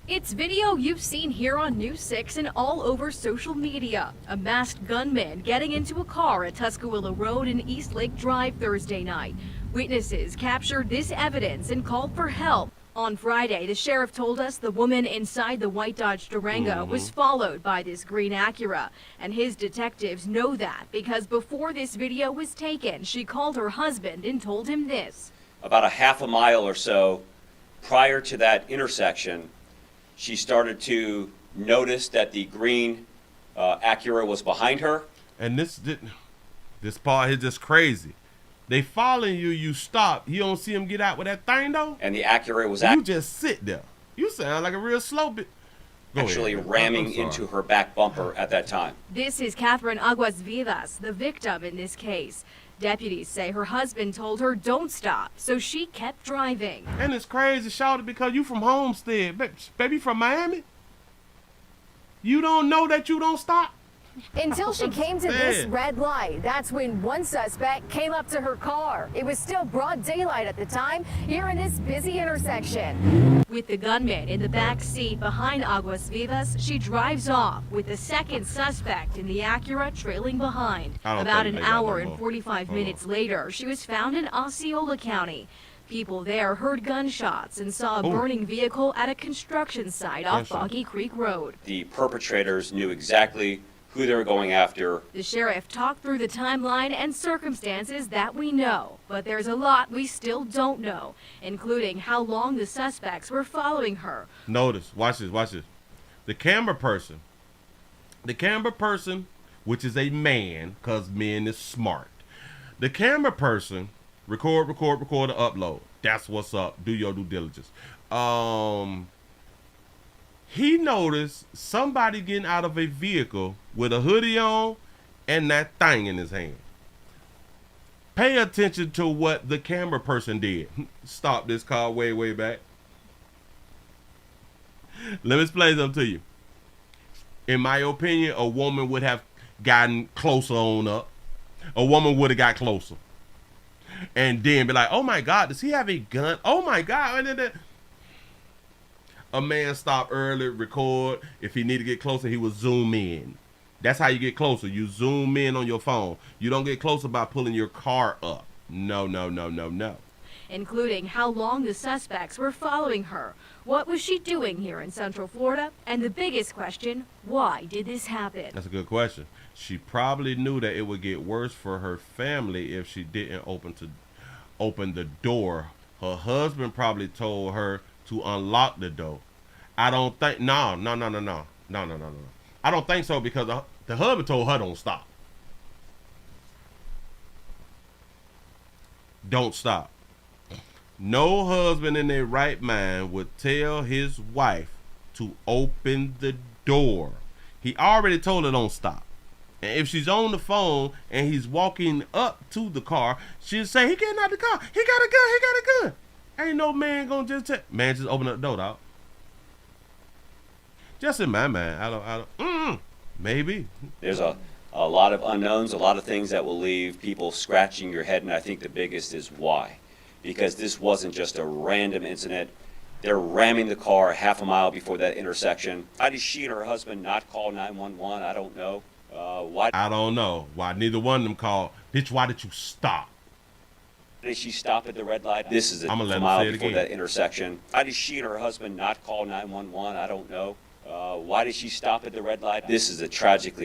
It's video you've seen here on News 6 and all over social media. A masked gunman getting into a car at Tuscaloosa Road and East Lake Drive Thursday night. Witnesses captured this evidence and called for help. On Friday, the sheriff told us the woman inside the white Dodge Durango was followed by this green Acura. And his detectives know that because before this video was taken, she called her husband and told him this. About a half a mile or so prior to that intersection, she started to notice that the green Acura was behind her. And this part is just crazy. They following you, you stop. You don't see him get out with that thing though? And the Acura was You just sit there. You sound like a real slow bit. actually ramming into her back bumper at that time. This is Catherine Aguas Vivas, the victim in this case. Deputies say her husband told her don't stop, so she kept driving. And it's crazy, shouted, because you from Homestead. Baby from Miami? You don't know that you don't stop? Until she came to this red light. That's when one suspect came up to her car. It was still broad daylight at the time here in this busy intersection. With the gunman in the back seat behind Aguas Vivas, she drives off with the second suspect in the Acura trailing behind. About an hour and 45 minutes later, she was found in Osceola County. People there heard gunshots and saw a burning vehicle at a construction site off Boggy Creek Road. The perpetrators knew exactly who they were going after. The sheriff talked through the timeline and circumstances that we know, but there's a lot we still don't know, including how long the suspects were following her. Notice, watch this. The camera person, which is a man, because men is smart. The camera person, record, and upload. That's what's up. Do your due diligence. He noticed somebody getting out of a vehicle with a hoodie on and that thing in his hand. Pay attention to what the camera person did. Stop this car way back. Let me explain something to you. In my opinion, a woman would have gotten closer on up. A woman would have got closer. And then be like, oh my God, does he have a gun? Oh my God. A man stop early, record. If he need to get closer, he will zoom in. That's how you get closer. You zoom in on your phone. You don't get closer by pulling your car up. No. Including how long the suspects were following her. What was she doing here in Central Florida? And the biggest question, why did this happen? That's a good question. She probably knew that it would get worse for her family if she didn't open the door. Her husband probably told her to unlock the door. I don't think, no. I don't think so, because the husband told her don't stop. Don't stop. No husband in their right mind would tell his wife to open the door. He already told her don't stop. And if she's on the phone and he's walking up to the car, she'll say, he getting out the car. He got a gun. Ain't no man gonna just tell. Man, just open up the door, dog. Just in my mind, I don't. Maybe. There's a lot of unknowns, a lot of things that will leave people scratching your head, and I think the biggest is why. Because this wasn't just a random incident. They're ramming the car half a mile before that intersection. Why did she and her husband not call 911? I don't know. Why? I don't know. Why neither one of them called. Bitch, why did you stop? Did she stop at the red light? This is a mile before that intersection. Why did she and her husband not call 911? I don't know. Why did she stop at the red light? This is a tragic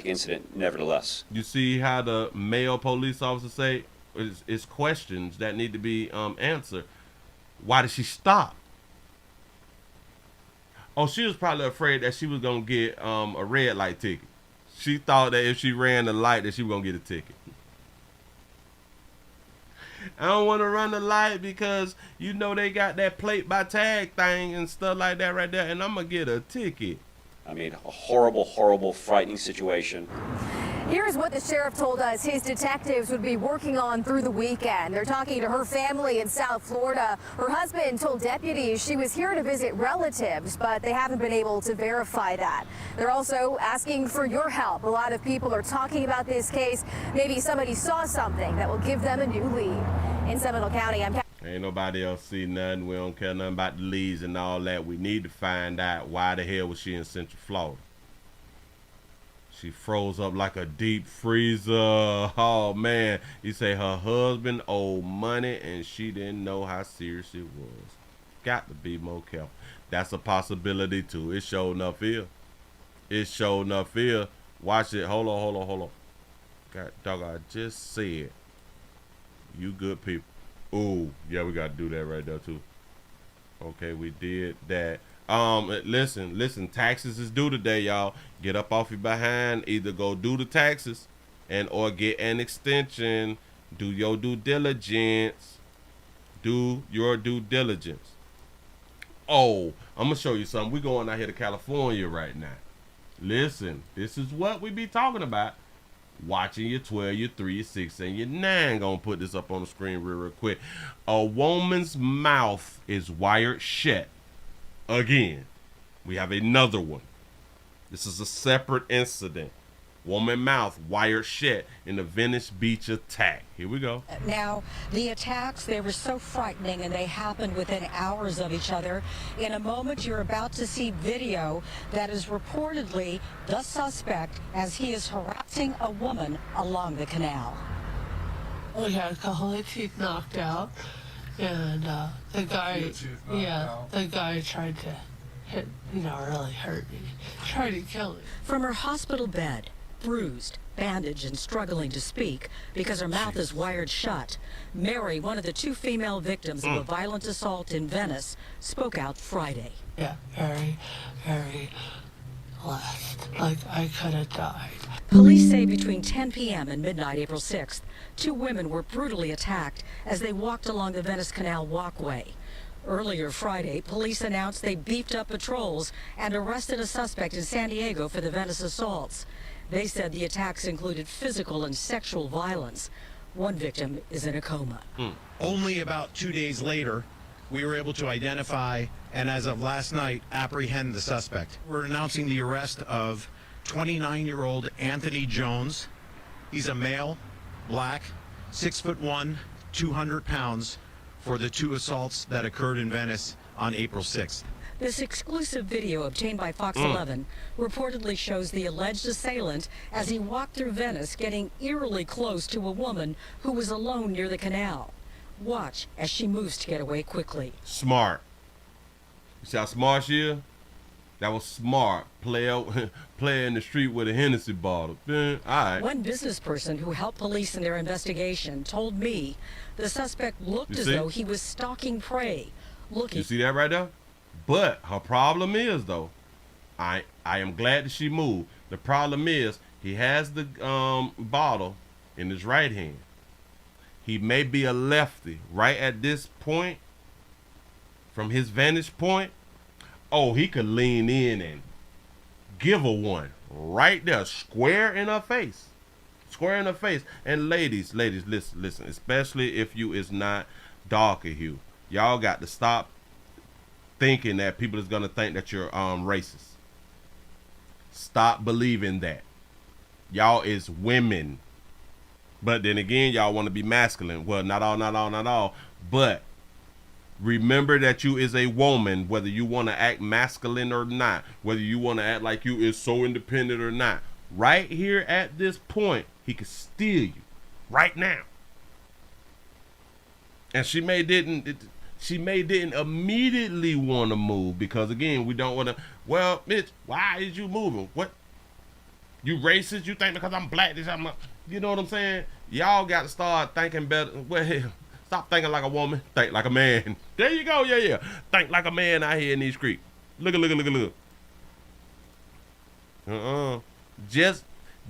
incident, nevertheless. You see how the male police officer say it's questions that need to be answered. Why did she stop? Oh, she was probably afraid that she was gonna get a red light ticket. She thought that if she ran the light that she was gonna get a ticket. I don't want to run the light because you know they got that plate by tag thing and stuff like that right there, and I'm gonna get a ticket. I mean, a horrible, frightening situation. Here's what the sheriff told us his detectives would be working on through the weekend. They're talking to her family in South Florida. Her husband told deputies she was here to visit relatives, but they haven't been able to verify that. They're also asking for your help. A lot of people are talking about this case. Maybe somebody saw something that will give them a new lead. In Seminole County, I'm Ain't nobody else see nothing. We don't care nothing about the leads and all that. We need to find out why the hell was she in Central Florida. She froze up like a deep freezer. Oh, man. You say her husband owed money and she didn't know how serious it was. Got to be more careful. That's a possibility, too. It sure enough is. It sure enough is. Watch it. Hold on. God, dog, I just said, you good people. Oh, yeah, we got to do that right there, too. Okay, we did that. Listen, taxes is due today, y'all. Get up off your behind. Either go do the taxes or get an extension. Do your due diligence. Do your due diligence. I'm gonna show you something. We're going out here to California right now. Listen, this is what we be talking about. Watching your 12, your 3, your 6, and your 9. Gonna put this up on the screen real quick. A woman's mouth is wired shut. Again, we have another one. This is a separate incident. Woman mouth wired shut in the Venice Beach attack. Here we go. Now, the attacks, they were so frightening and they happened within hours of each other. In a moment, you're about to see video that is reportedly the suspect as he is harassing a woman along the canal. We had a couple of teeth knocked out, and the guy tried to hit, really hurt me, tried to kill me. From her hospital bed, bruised, bandaged, and struggling to speak because her mouth is wired shut, Mary, one of the 2 female victims of a violent assault in Venice, spoke out Friday. Yeah, very, very blessed. Like I could have died. Police say between 10 p.m. and midnight, April 6th, 2 women were brutally attacked as they walked along the Venice Canal walkway. Earlier Friday, police announced they beefed up patrols and arrested a suspect in San Diego for the Venice assaults. They said the attacks included physical and sexual violence. One victim is in a coma. Only about 2 days later, we were able to identify and, as of last night, apprehend the suspect. We're announcing the arrest of 29-year-old Anthony Jones. He's a male, black, 6'1", 200 pounds, for the 2 assaults that occurred in Venice on April 6th. This exclusive video obtained by Fox 11 reportedly shows the alleged assailant as he walked through Venice, getting eerily close to a woman who was alone near the canal. Watch as she moves to get away quickly. Smart. You see how smart she is? That was smart. Play in the street with a Hennessy bottle. All right. One business person who helped police in their investigation told me the suspect looked as though he was stalking prey. You see that right there? But her problem is, though, I am glad that she moved. The problem is he has the bottle in his right hand. He may be a lefty. Right at this point, from his vantage point, he could lean in and give her one right there, square in her face. Square in her face. And ladies, listen, especially if you is not darker hue. Y'all got to stop thinking that people is gonna think that you're racist. Stop believing that. Y'all is women. But then again, y'all want to be masculine. Well, not all. But remember that you is a woman, whether you want to act masculine or not, whether you want to act like you is so independent or not. Right here at this point, he could steal you right now. And she may didn't immediately want to move because, again, we don't want to. Well, Mitch, why is you moving? What? You racist? You think because I'm black? You know what I'm saying? Y'all got to start thinking better. Well, hell, stop thinking like a woman. Think like a man. There you go. Yeah. Think like a man out here in these streets. Look.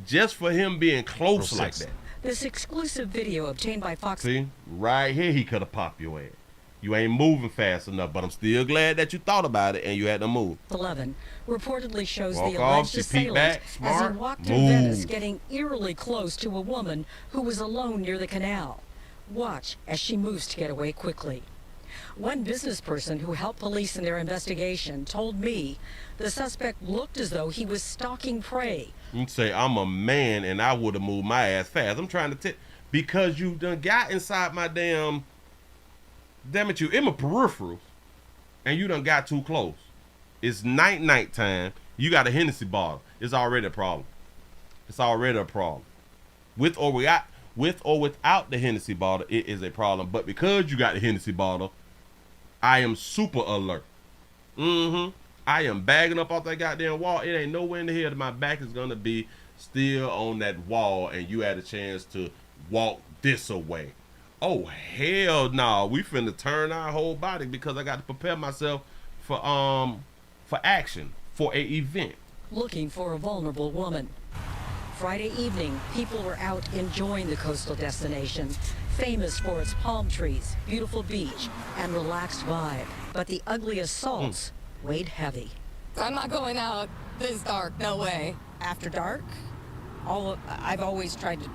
Just for him being close like that. This exclusive video obtained by Fox. See, right here he could have popped your ass. You ain't moving fast enough, but I'm still glad that you thought about it and you had to move. 11 reportedly shows Walk the off, alleged she assailant peeked back, as smart, he walked through move. Venice, getting eerily close to a woman who was alone near the canal. Watch as she moves to get away quickly. One business person who helped police in their investigation told me the suspect looked as though he was stalking prey. You can say, I'm a man and I would have moved my ass fast. I'm trying to because you done got inside my damn it, you in my peripheral and you done got too close. It's night time. You got a Hennessy bottle. It's already a problem. With or without the Hennessy bottle, it is a problem. But because you got the Hennessy bottle, I am super alert. I am bagging up off that goddamn wall. It ain't nowhere in the hell that my back is gonna be still on that wall and you had a chance to walk this away. Oh hell no, we finna turn our whole body because I got to prepare myself for action, for a event. Looking for a vulnerable woman. Friday evening, people were out enjoying the coastal destination, famous for its palm trees, beautiful beach, and relaxed vibe. but the ugly assaults weighed heavy. I'm not going out this dark, no way. After dark, I've always tried to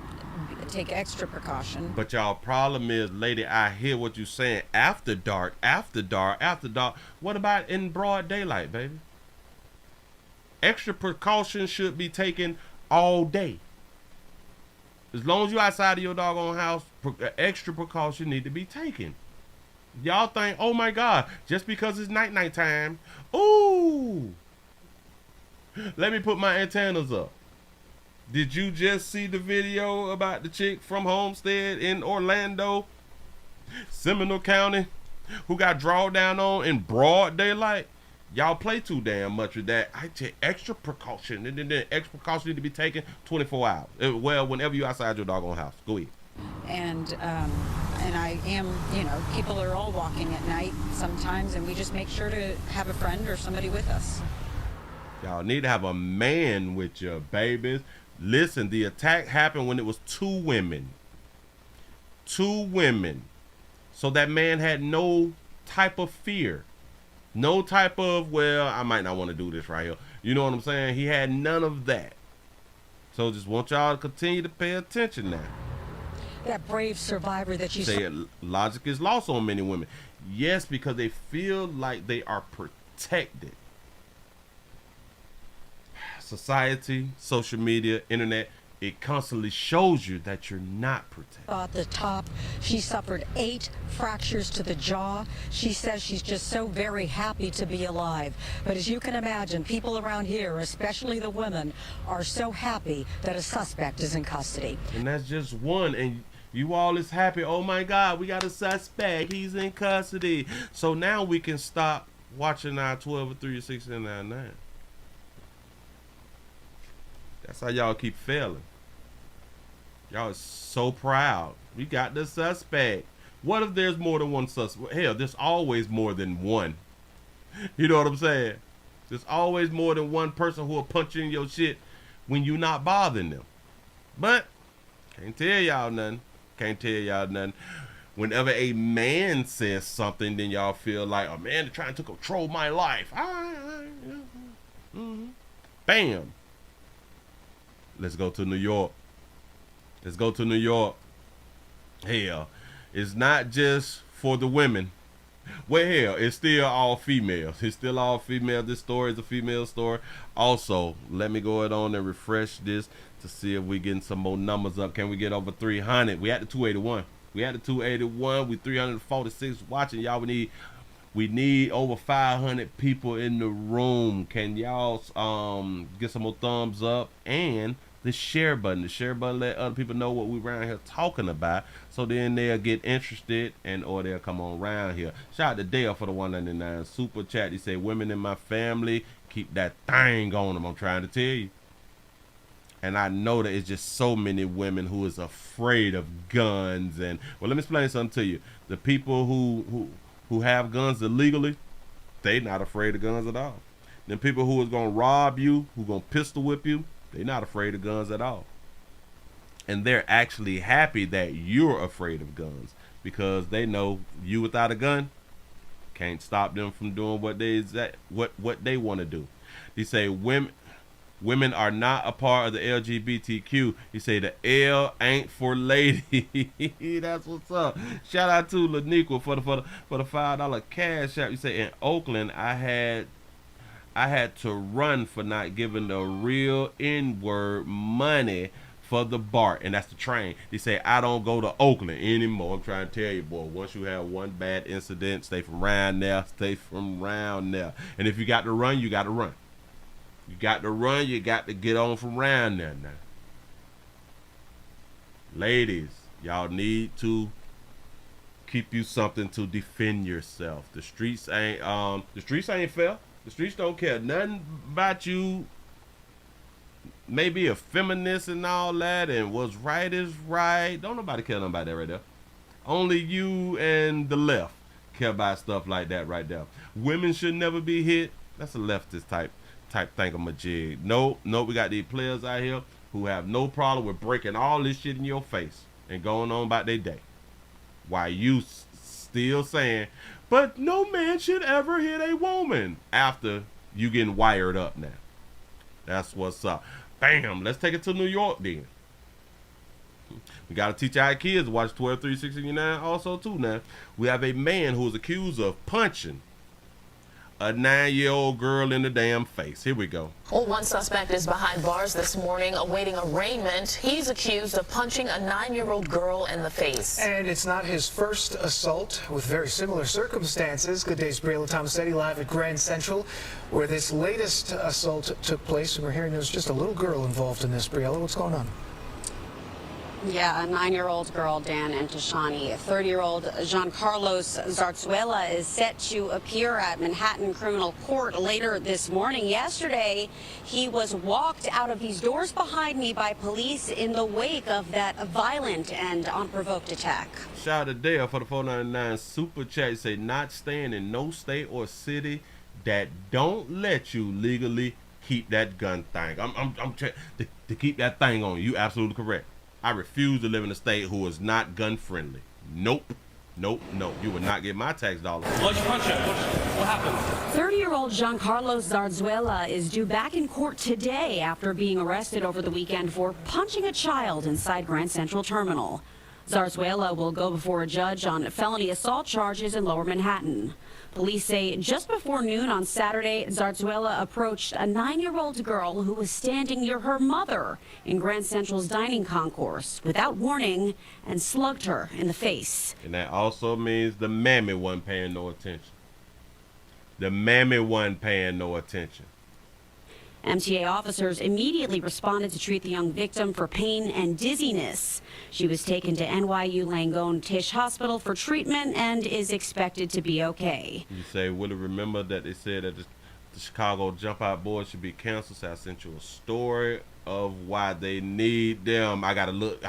take extra precaution. But y'all problem is, lady, I hear what you're saying. After dark, after dark, after dark. What about in broad daylight, baby? Extra precaution should be taken all day. As long as you're outside of your doggone house, extra precaution need to be taken. Y'all think, oh my God, just because it's night time, ooh, let me put my antennas up. Did you just see the video about the chick from Homestead in Orlando, Seminole County, who got drawn down on in broad daylight? Y'all play too damn much with that. I take extra precaution, and then extra precaution need to be taken 24 hours. Well, whenever you're outside your doggone house. Go ahead. And I am, people are all walking at night sometimes, and we just make sure to have a friend or somebody with us. Y'all need to have a man with you, babies. Listen, the attack happened when it was two women. Two women. So that man had no type of fear. No type of, well, I might not want to do this right here. You know what I'm saying? He had none of that. So just want y'all to continue to pay attention now. That brave survivor that you say logic is lost on many women. Yes, because they feel like they are protected. Society, social media, internet, it constantly shows you that you're not protected. At the top, she suffered 8 fractures to the jaw. She says she's just so very happy to be alive. But as you can imagine, people around here, especially the women, are so happy that a suspect is in custody. And that's just one. And you all is happy. Oh my God, we got a suspect. He's in custody. So now we can stop watching our 12 or 3 or 6 and 9. That's how y'all keep failing. Y'all is so proud. We got the suspect. What if there's more than one suspect? Hell, there's always more than one. You know what I'm saying? There's always more than one person who will punch in your shit when you're not bothering them. But can't tell y'all nothing. Can't tell y'all nothing. Whenever a man says something, then y'all feel like, oh man, they're trying to control my life. Bam. Let's go to New York. Let's go to New York. Hell, it's not just for the women. Well, hell, it's still all females. It's still all female. This story is a female story. Also, let me go ahead on and refresh this to see if we getting some more numbers up. Can we get over 300? We at the 281. We at the 281. We 346 watching. Y'all, we need over 500 people in the room. Can y'all get some more thumbs up and the share button? The share button let other people know what we around here talking about, so then they'll get interested or they'll come on around here. Shout out to Dale for the 199 super chat. He said, women in my family, keep that thing on them. I'm trying to tell you. And I know that it's just so many women who is afraid of guns. And well, let me explain something to you. The people who have guns illegally, they not afraid of guns at all. Then people who is gonna rob you, who gonna pistol whip you, they not afraid of guns at all. And they're actually happy that you're afraid of guns, because they know you without a gun can't stop them from doing what they want to do. They say women are not a part of the LGBTQ. He say the L ain't for lady. That's what's up. Shout out to Laniqua for the $5 cash app. You say in Oakland, I had to run for not giving the real N-word money for the BART, and that's the train. They say I don't go to Oakland anymore. I'm trying to tell you, boy, once you have one bad incident, stay from around there. Stay from around there. And if you got to run, you got to run. You got to run, you got to get on from around there now. Ladies, y'all need to keep you something to defend yourself. The streets ain't fair. The streets don't care nothing about you. Maybe a feminist and all that, and what's right is right. Don't nobody care nothing about that right there. Only you and the left care about stuff like that right there. Women should never be hit. That's a leftist type thingamajig. No, we got these players out here who have no problem with breaking all this shit in your face and going on about their day, while you still saying, But no man should ever hit a woman after you getting wired up now. That's what's up. Bam. Let's take it to New York then. We got to teach our kids to watch 12-3-69 also too now. We have a man who is accused of punching a 9-year-old girl in the damn face. Here we go. Well, one suspect is behind bars this morning awaiting arraignment. He's accused of punching a 9-year-old girl in the face. And it's not his first assault with very similar circumstances. Good day's Briella Tomasetti live at Grand Central, where this latest assault took place. And we're hearing there's just a little girl involved in this. Briella, what's going on? Yeah, a 9-year-old girl, Dan and Tashani. 30-year-old Giancarlos Zarzuela is set to appear at Manhattan Criminal Court later this morning. Yesterday, he was walked out of these doors behind me by police in the wake of that violent and unprovoked attack. Shout out to Dale for the 499 super chat. You say not staying in no state or city that don't let you legally keep that gun thing. I'm to keep that thing on you. Absolutely correct. I refuse to live in a state who is not gun friendly. Nope. Nope. No. You will not get my tax dollars. What happened? 30-year-old Giancarlos Zarzuela is due back in court today after being arrested over the weekend for punching a child inside Grand Central Terminal. Zarzuela will go before a judge on felony assault charges in Lower Manhattan. Police say just before noon on Saturday, Zarzuela approached a 9-year-old girl who was standing near her mother in Grand Central's dining concourse without warning and slugged her in the face. And that also means the mammy wasn't paying no attention. The mammy wasn't paying no attention. MTA officers immediately responded to treat the young victim for pain and dizziness. She was taken to NYU Langone Tisch Hospital for treatment and is expected to be okay. You say, Willie, remember that they said that the Chicago Jump Out Boys should be canceled, so I sent you a story of why they need them. I gotta look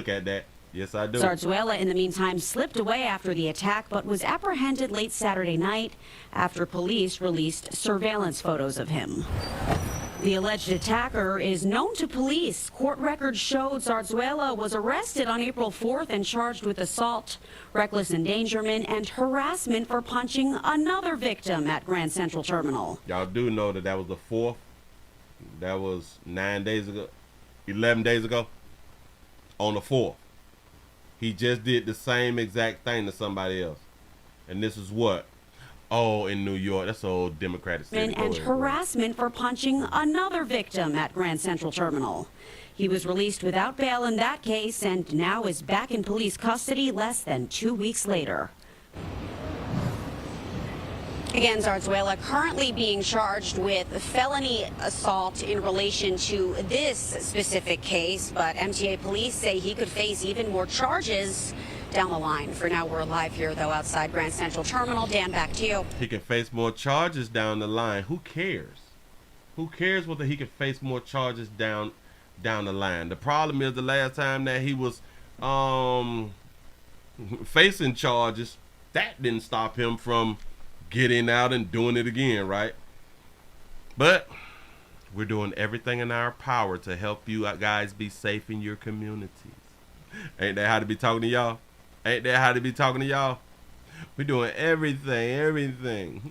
at that. Yes, I do. Zarzuela, in the meantime, slipped away after the attack, but was apprehended late Saturday night after police released surveillance photos of him. The alleged attacker is known to police. Court records showed Zarzuela was arrested on April 4th and charged with assault, reckless endangerment, and harassment for punching another victim at Grand Central Terminal. Y'all do know that that was the 4th. That was 9 days ago, 11 days ago, on the 4th. He just did the same exact thing to somebody else. And this is what? Oh, in New York. That's old Democratic city. And harassment for punching another victim at Grand Central Terminal. He was released without bail in that case and now is back in police custody less than 2 weeks later. Again, Zarzuela currently being charged with felony assault in relation to this specific case, but MTA police say he could face even more charges down the line. For now, we're live here, though, outside Grand Central Terminal. Dan, back to you. He can face more charges down the line. Who cares? Who cares whether he can face more charges down the line? The problem is the last time that he was facing charges, that didn't stop him from getting out and doing it again, right? But we're doing everything in our power to help you guys be safe in your communities. Ain't that how to be talking to y'all? Ain't that how to be talking to y'all? We're doing everything.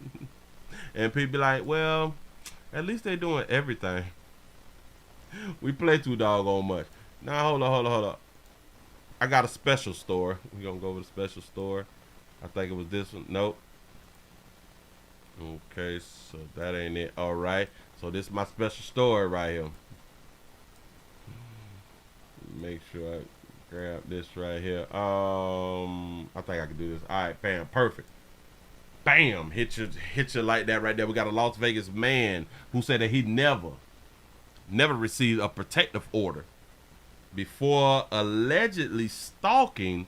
And people be like, well, at least they doing everything. We play too doggone much. Now, hold up. I got a special store. We're going to go with a special store. I think it was this one. Nope. Okay, so that ain't it. All right, so this is my special story right here. Make sure I grab this right here. I think I can do this. All right, bam, perfect. Bam, hit you like that right there. We got a Las Vegas man who said that he never received a protective order before allegedly stalking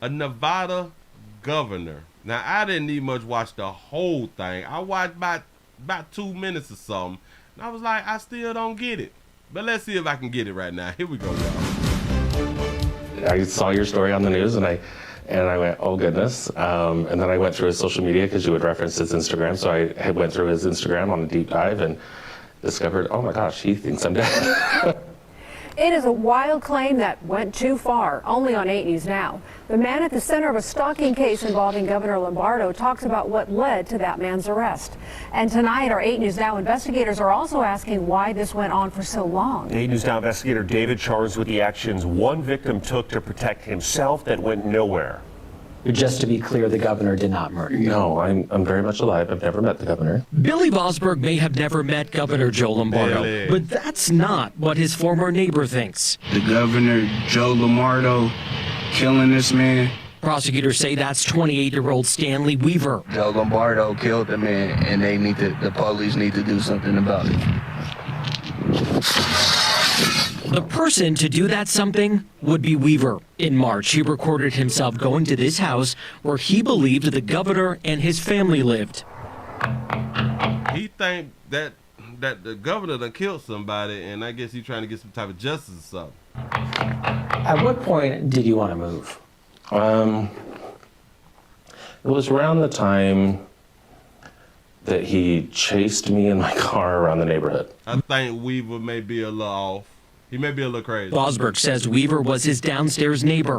a Nevada governor. Now, I didn't even much watch the whole thing. I watched about 2 minutes or something. And I was like, I still don't get it. But let's see if I can get it right now. Here we go, y'all. I saw your story on the news, and I went, oh, goodness. And then I went through his social media because you had referenced his Instagram. So I went through his Instagram on a deep dive and discovered, oh, my gosh, he thinks I'm dead. It is a wild claim that went too far. Only on 8 News Now. The man at the center of a stalking case involving Governor Lombardo talks about what led to that man's arrest. And tonight, our 8 News Now investigators are also asking why this went on for so long. 8 News Now investigator David charged with the actions one victim took to protect himself that went nowhere. Just to be clear, the governor did not murder you. No, I'm very much alive. I've never met the governor. Billy Vosburgh may have never met Governor Joe Lombardo, but that's not what his former neighbor thinks. The governor, Joe Lombardo, killing this man. Prosecutors say that's 28-year-old Stanley Weaver. Joe Lombardo killed the man, and the police need to do something about it. The person to do that something would be Weaver. In March, he recorded himself going to this house where he believed the governor and his family lived. He think that the governor done killed somebody, and I guess he's trying to get some type of justice or something. At what point did you want to move? It was around the time that he chased me in my car around the neighborhood. I think Weaver may be a little off. He may be a little crazy. Vosburgh says Weaver was his downstairs neighbor.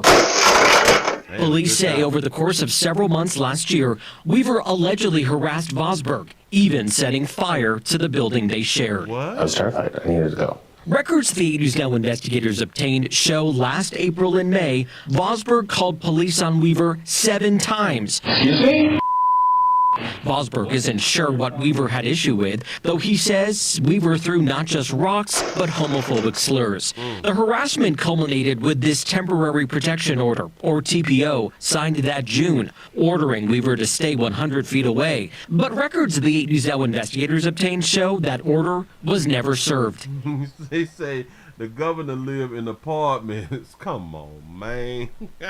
Police say over the course of several months last year, Weaver allegedly harassed Vosburgh, even setting fire to the building they shared. What? I was terrified. I needed to go. Records the 8 News Now investigators obtained show last April and May, Vosburgh called police on Weaver 7 times. Excuse me? Vosburgh isn't sure what Weaver had issue with, though he says Weaver threw not just rocks, but homophobic slurs. The harassment culminated with this temporary protection order, or TPO, signed that June, ordering Weaver to stay 100 feet away. But records the 8 News Now investigators obtained show that order was never served. They say the governor lived in apartments. Come on, man.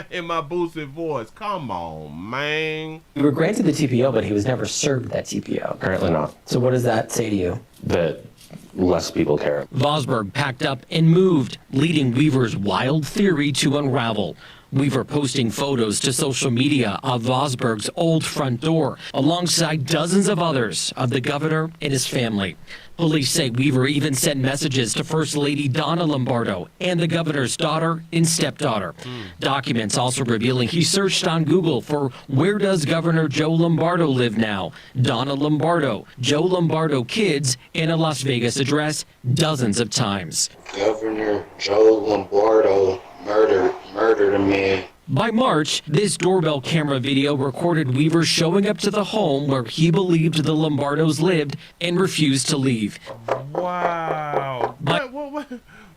In my boosted voice. Come on, man. You were granted the TPO, but he was never served that TPO. Apparently not. So what does that say to you? That less people care. Vosburgh packed up and moved, leading Weaver's wild theory to unravel. Weaver posting photos to social media of Vosburgh's old front door, alongside dozens of others of the governor and his family. Police say Weaver even sent messages to First Lady Donna Lombardo and the governor's daughter and stepdaughter. Documents also revealing he searched on Google for where does Governor Joe Lombardo live now? Donna Lombardo, Joe Lombardo kids, and a Las Vegas address dozens of times. Governor Joe Lombardo murdered a man. By March, this doorbell camera video recorded Weaver showing up to the home where he believed the Lombardos lived and refused to leave. Wow.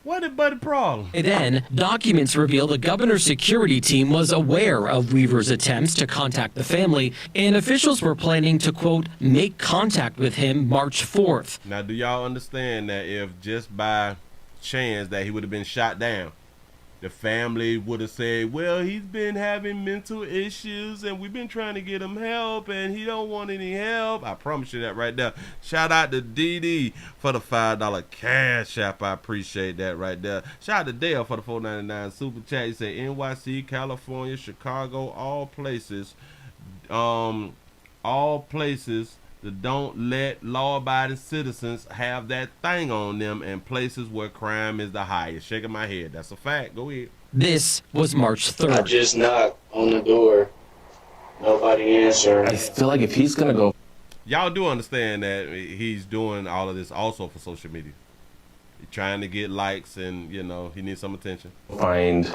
What the problem? Then, documents reveal the governor's security team was aware of Weaver's attempts to contact the family, and officials were planning to, quote, make contact with him March 4th. Now, do y'all understand that if just by chance that he would have been shot down, the family would have said, well, he's been having mental issues and we've been trying to get him help and he don't want any help. I promise you that right there. Shout out to DD for the $5 cash app. I appreciate that right there. Shout out to Dale for the $4.99 super chat. He said NYC, California, Chicago, all places that don't let law-abiding citizens have that thing on them, and places where crime is the highest. Shaking my head. That's a fact. Go ahead. This was March 3rd. I just knocked on the door. Nobody answered. I feel like if he's going to go... Y'all do understand that he's doing all of this also for social media. He's trying to get likes and, you know, he needs some attention. Find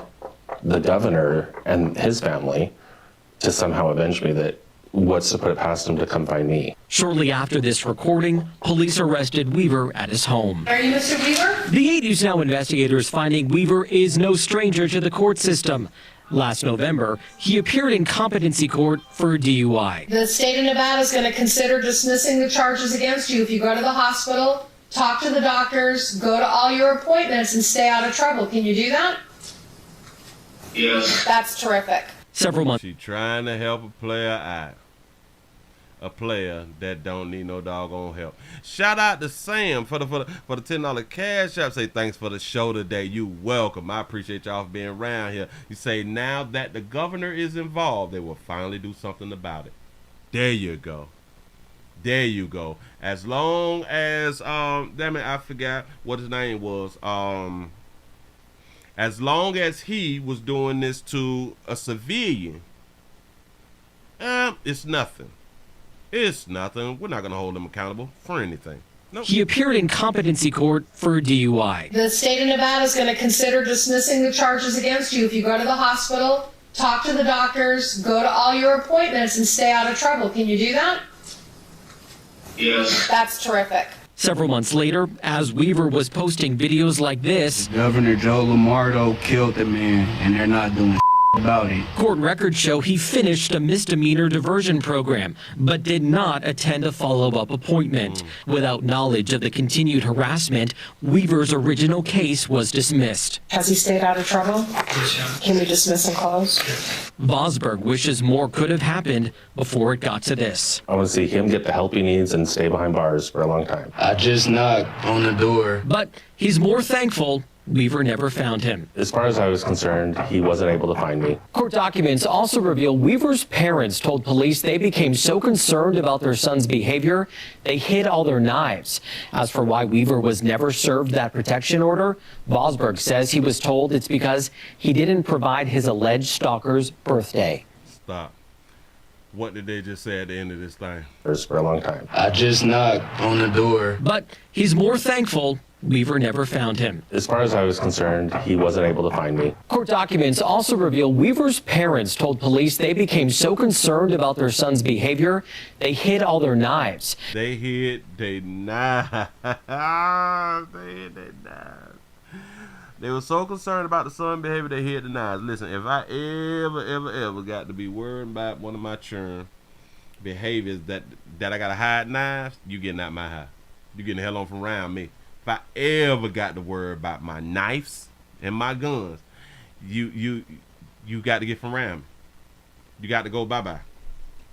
the governor and his family to somehow avenge me, that what's to put it past him to come find me. Shortly after this recording, police arrested Weaver at his home. Are you Mr. Weaver? The 8 News Now investigators finding Weaver is no stranger to the court system. Last November, he appeared in competency court for a DUI. The state of Nevada is going to consider dismissing the charges against you if you go to the hospital, talk to the doctors, go to all your appointments, and stay out of trouble. Can you do that? Yes. That's terrific. Several months. She trying to help a player out. A player that don't need no doggone help. Shout out to Sam for the $10 cash app. Say thanks for the show today. You welcome. I appreciate y'all for being around here. You say now that the governor is involved, they will finally do something about it. There you go. There you go. As long as damn it, I forgot what his name was. As long as he was doing this to a civilian, it's nothing. It's nothing. We're not going to hold him accountable for anything. Nope. He appeared in competency court for DUI. The state of Nevada is going to consider dismissing the charges against you if you go to the hospital, talk to the doctors, go to all your appointments, and stay out of trouble. Can you do that? Yes. That's terrific. Several months later, as Weaver was posting videos like this, Governor Joe Lombardo killed the man, and they're not doing about it. court records show he finished a misdemeanor diversion program, but did not attend a follow-up appointment. Without knowledge of the continued harassment, Weaver's original case was dismissed. Has he stayed out of trouble? Can we dismiss and close? Vosberg wishes more could have happened before it got to this. I want to see him get the help he needs and stay behind bars for a long time. I just knocked on the door. But he's more thankful Weaver never found him. As far as I was concerned, he wasn't able to find me. Court documents also reveal Weaver's parents told police they became so concerned about their son's behavior, they hid all their knives. As for why Weaver was never served that protection order, Vosberg says he was told it's because he didn't provide his alleged stalker's birthday. Stop. What did they just say at the end of this thing? For a long time. I just knocked on the door. But he's more thankful Weaver never found him. As far as I was concerned, he wasn't able to find me. Court documents also reveal Weaver's parents told police they became so concerned about their son's behavior, they hid all their knives. They hid their knives. They hid their knives. They were so concerned about the son's behavior, they hid the knives. Listen, if I ever got to be worried about one of my children behaviors that I gotta hide knives, you getting out my house. You getting the hell on from around me. If I ever got to worry about my knives and my guns, you got to get from around me. You got to go bye-bye.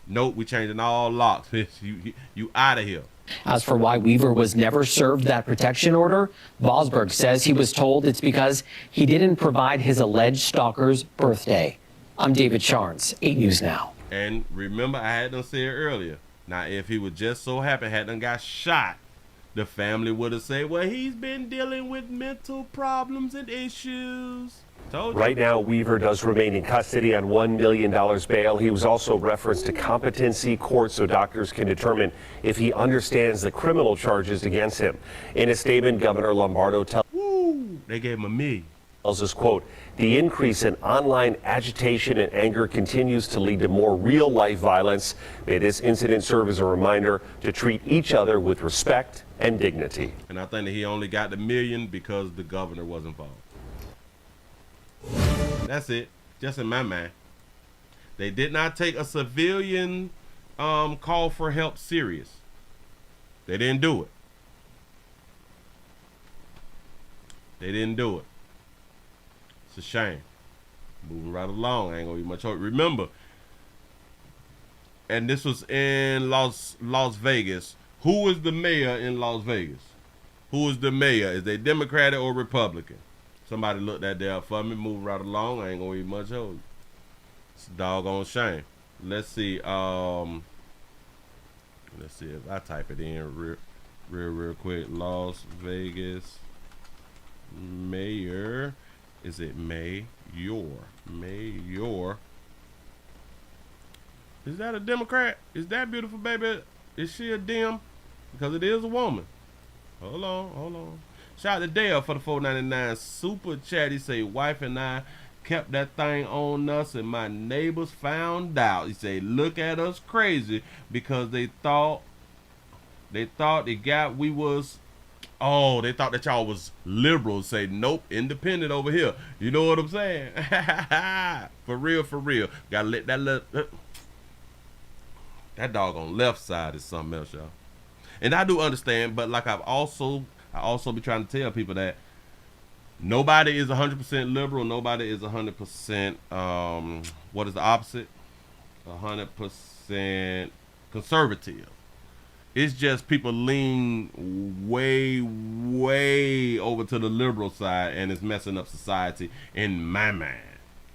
Nope, we changing all locks. You out of here. As for why Weaver was never served that protection order, Vosberg says he was told it's because he didn't provide his alleged stalker's birthday. I'm David Charnes, 8 News Now. And remember, I had done said earlier, now if he would just so happen had done got shot, the family would have said, well, he's been dealing with mental problems and issues. Told you. Right now, Weaver does remain in custody on $1 million bail. He was also referenced to competency court so doctors can determine if he understands the criminal charges against him. In a statement, Governor Lombardo they gave him $1 million. Tells us, quote, the increase in online agitation and anger continues to lead to more real-life violence. May this incident serve as a reminder to treat each other with respect and dignity. And I think that he only got the $1 million because the governor was involved. That's it. Just in my mind. They did not take a civilian call for help serious. They didn't do it. They didn't do it. It's a shame. Moving right along. I ain't gonna be much hope. Remember, and this was in Las Vegas. Who is the mayor in Las Vegas? Who is the mayor? Is they Democratic or Republican? Somebody look that there up for me. Moving right along. I ain't gonna be much hope. It's a doggone shame. Let's see. Let's see if I type it in real quick. Las Vegas mayor. Is it mayor? Mayor. Is that a Democrat? Is that beautiful baby? Is she a Dem? Because it is a woman. Hold on. Shout out to Dale for the $4.99 super chat. He say, wife and I kept that thing on us and my neighbors found out. He say, look at us crazy because they thought we was, they thought that y'all was liberals. Say, nope, independent over here. You know what I'm saying? For real. Gotta let that doggone left side is something else, y'all. And I do understand, but like I also be trying to tell people that nobody is 100% liberal. Nobody is 100%, what is the opposite? 100% conservative. It's just people lean way over to the liberal side, and it's messing up society in my mind.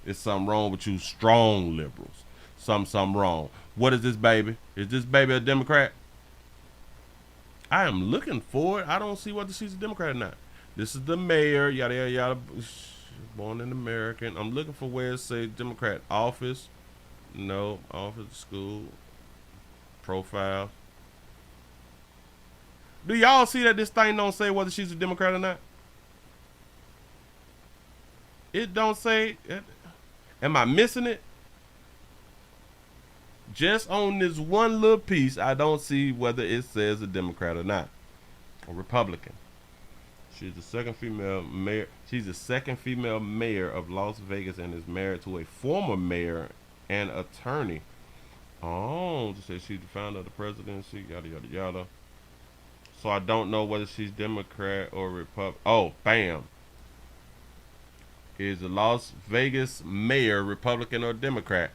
There's something wrong with you strong liberals. Something wrong. What is this baby? Is this baby a Democrat? I am looking for it. I don't see whether she's a Democrat or not. This is the mayor, yada, yada, yada. Born in American. I'm looking for where it say Democrat office. No, office, school, profile. Do y'all see that this thing don't say whether she's a Democrat or not? It don't say. Am I missing it? Just on this one little piece, I don't see whether it says a Democrat or not, or Republican. She's the second female mayor. She's the second female mayor of Las Vegas and is married to a former mayor and attorney. Oh, to say she's the founder of the presidency, yada yada yada. So I don't know whether she's Democrat or Republican. Oh, bam. Is the Las Vegas mayor Republican or Democrat?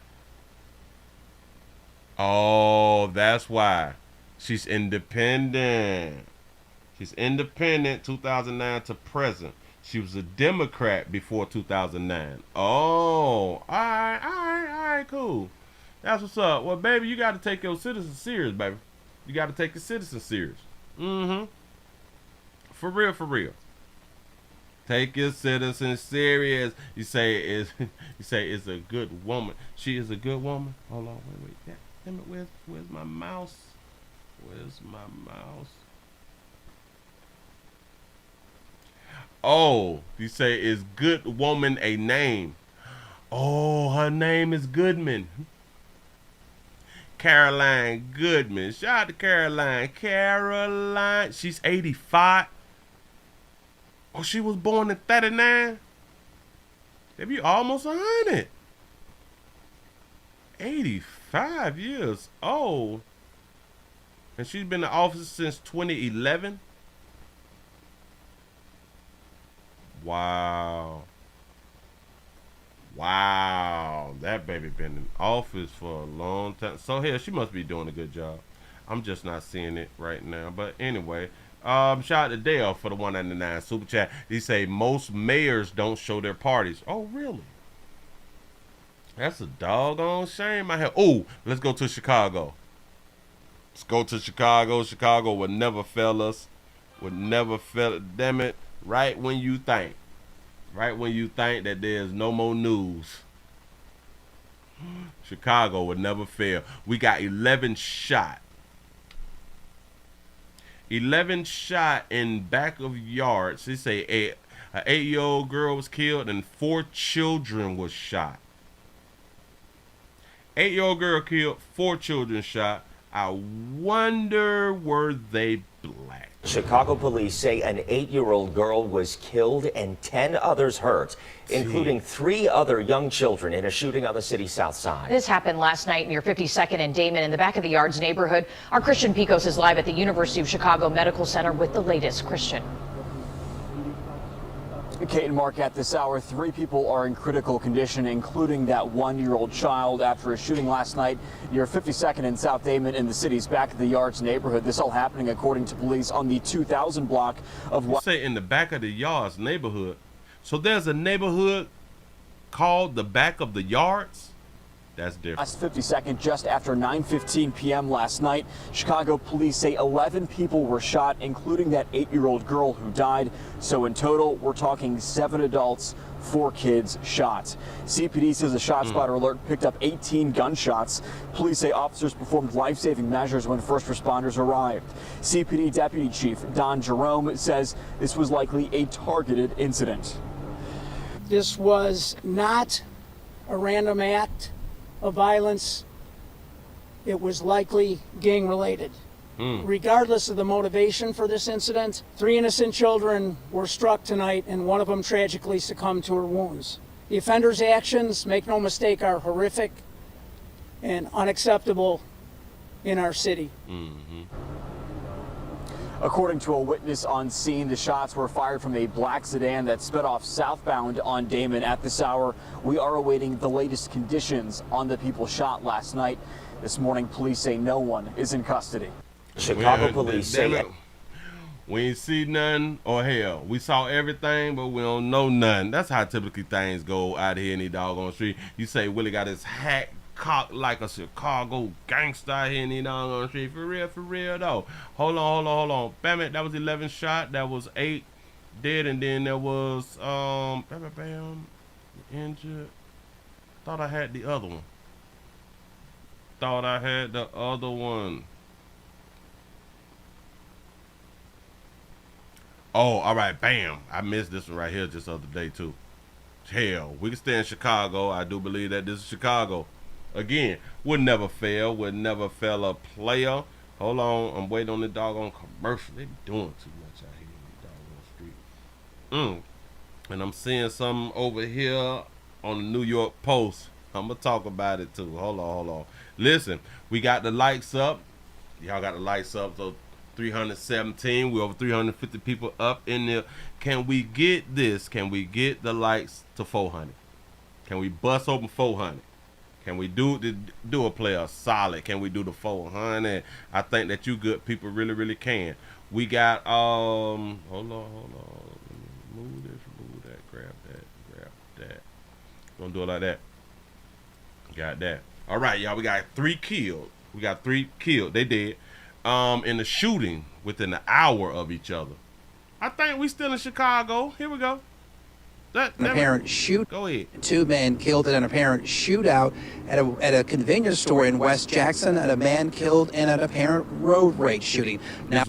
Oh, that's why. She's independent. She's independent 2009 to present. She was a Democrat before 2009. Oh, all right, cool. That's what's up. Well, baby, you got to take your citizens serious, baby. You got to take your citizens serious. For real, for real. Take your citizens serious. You say is a good woman. She is a good woman. Hold on, wait. Yeah, damn it, where's my mouse? Where's my mouse? Oh, you say is good woman a name? Oh, her name is Goodman. Caroline Goodman. Shout out to Caroline. Caroline, she's 85. Oh, she was born in 39. Maybe you almost 100. 85 years old. And she's been in office since 2011. Wow. Wow. That baby been in office for a long time. So hell, she must be doing a good job. I'm just not seeing it right now. But anyway, shout out to Dale for the $1.99 super chat. He say most mayors don't show their parties. Oh, really? That's a doggone shame. Oh, let's go to Chicago. Let's go to Chicago. Chicago would never fail us. Would never fail. Damn it. Right when you think that there's no more news, Chicago would never fail. We got 11 shot. 11 shot in back of yards. They say an 8-year-old girl was killed and 4 children was shot. 8-year-old girl killed, 4 children shot. I wonder, were they black? Chicago police say an 8-year-old girl was killed and 10 others hurt, including 3 other young children in a shooting on the city's south side. This happened last night near 52nd and Damon in the back of the Yards neighborhood. Our Christian Picos is live at the University of Chicago Medical Center with the latest. Christian. Kate and Mark, at this hour, 3 people are in critical condition, including that 1-year-old child after a shooting last night near 52nd and South Damon in the city's back of the Yards neighborhood. This all happening, according to police, on the 2000 block of what? Say in the back of the Yards neighborhood. So there's a neighborhood called the back of the Yards? That's different. Last 52nd, just after 9:15 p.m. last night, Chicago police say 11 people were shot, including that 8-year-old girl who died. So in total, we're talking 7 adults, 4 kids shot. CPD says a shot spotter alert picked up 18 gunshots. Police say officers performed life-saving measures when first responders arrived. CPD Deputy Chief Don Jerome says this was likely a targeted incident. This was not a random act of violence. It was likely gang related. Regardless of the motivation for this incident, 3 innocent children were struck tonight and one of them tragically succumbed to her wounds. The offender's actions, make no mistake, are horrific and unacceptable in our city. According to a witness on scene, the shots were fired from a black sedan that sped off southbound on Damon. At this hour, we are awaiting the latest conditions on the people shot last night. This morning, police say no one is in custody. Chicago police say we ain't see nothing, or hell, we saw everything, but we don't know nothing. That's how typically things go out here in the doggone street. You say Willie got his hat cocked like a Chicago gangster out here in the doggone street. For real though. Hold on. Bam it, that was 11 shot. That was 8 dead, and then there was bam, injured. Thought I had the other one. Oh, all right, bam. I missed this one right here just the other day too. Hell, we can stay in Chicago. I do believe that this is Chicago. Again, would never fail a player. Hold on, I'm waiting on the doggone commercial. They doing too much out here in the doggone street. And I'm seeing something over here on the New York Post. I'm gonna talk about it too. Hold on. Listen, we got the likes up. Y'all got the likes up. So 317. We're over 350 people up in there. Can we get this? Can we get the likes to 400? Can we bust open 400? Can we do a player solid? Can we do the 400? I think that you good people really can. We got hold on. Move this, move that, grab that. Gonna do it like that. Got that. All right, y'all. We got 3 killed. They did. In the shooting within an hour of each other. I think we still in Chicago. Here we go. An apparent shoot. Go ahead. 2 men killed in an apparent shootout at a convenience store in West Jackson, and a man killed in an apparent road rage shooting. Now,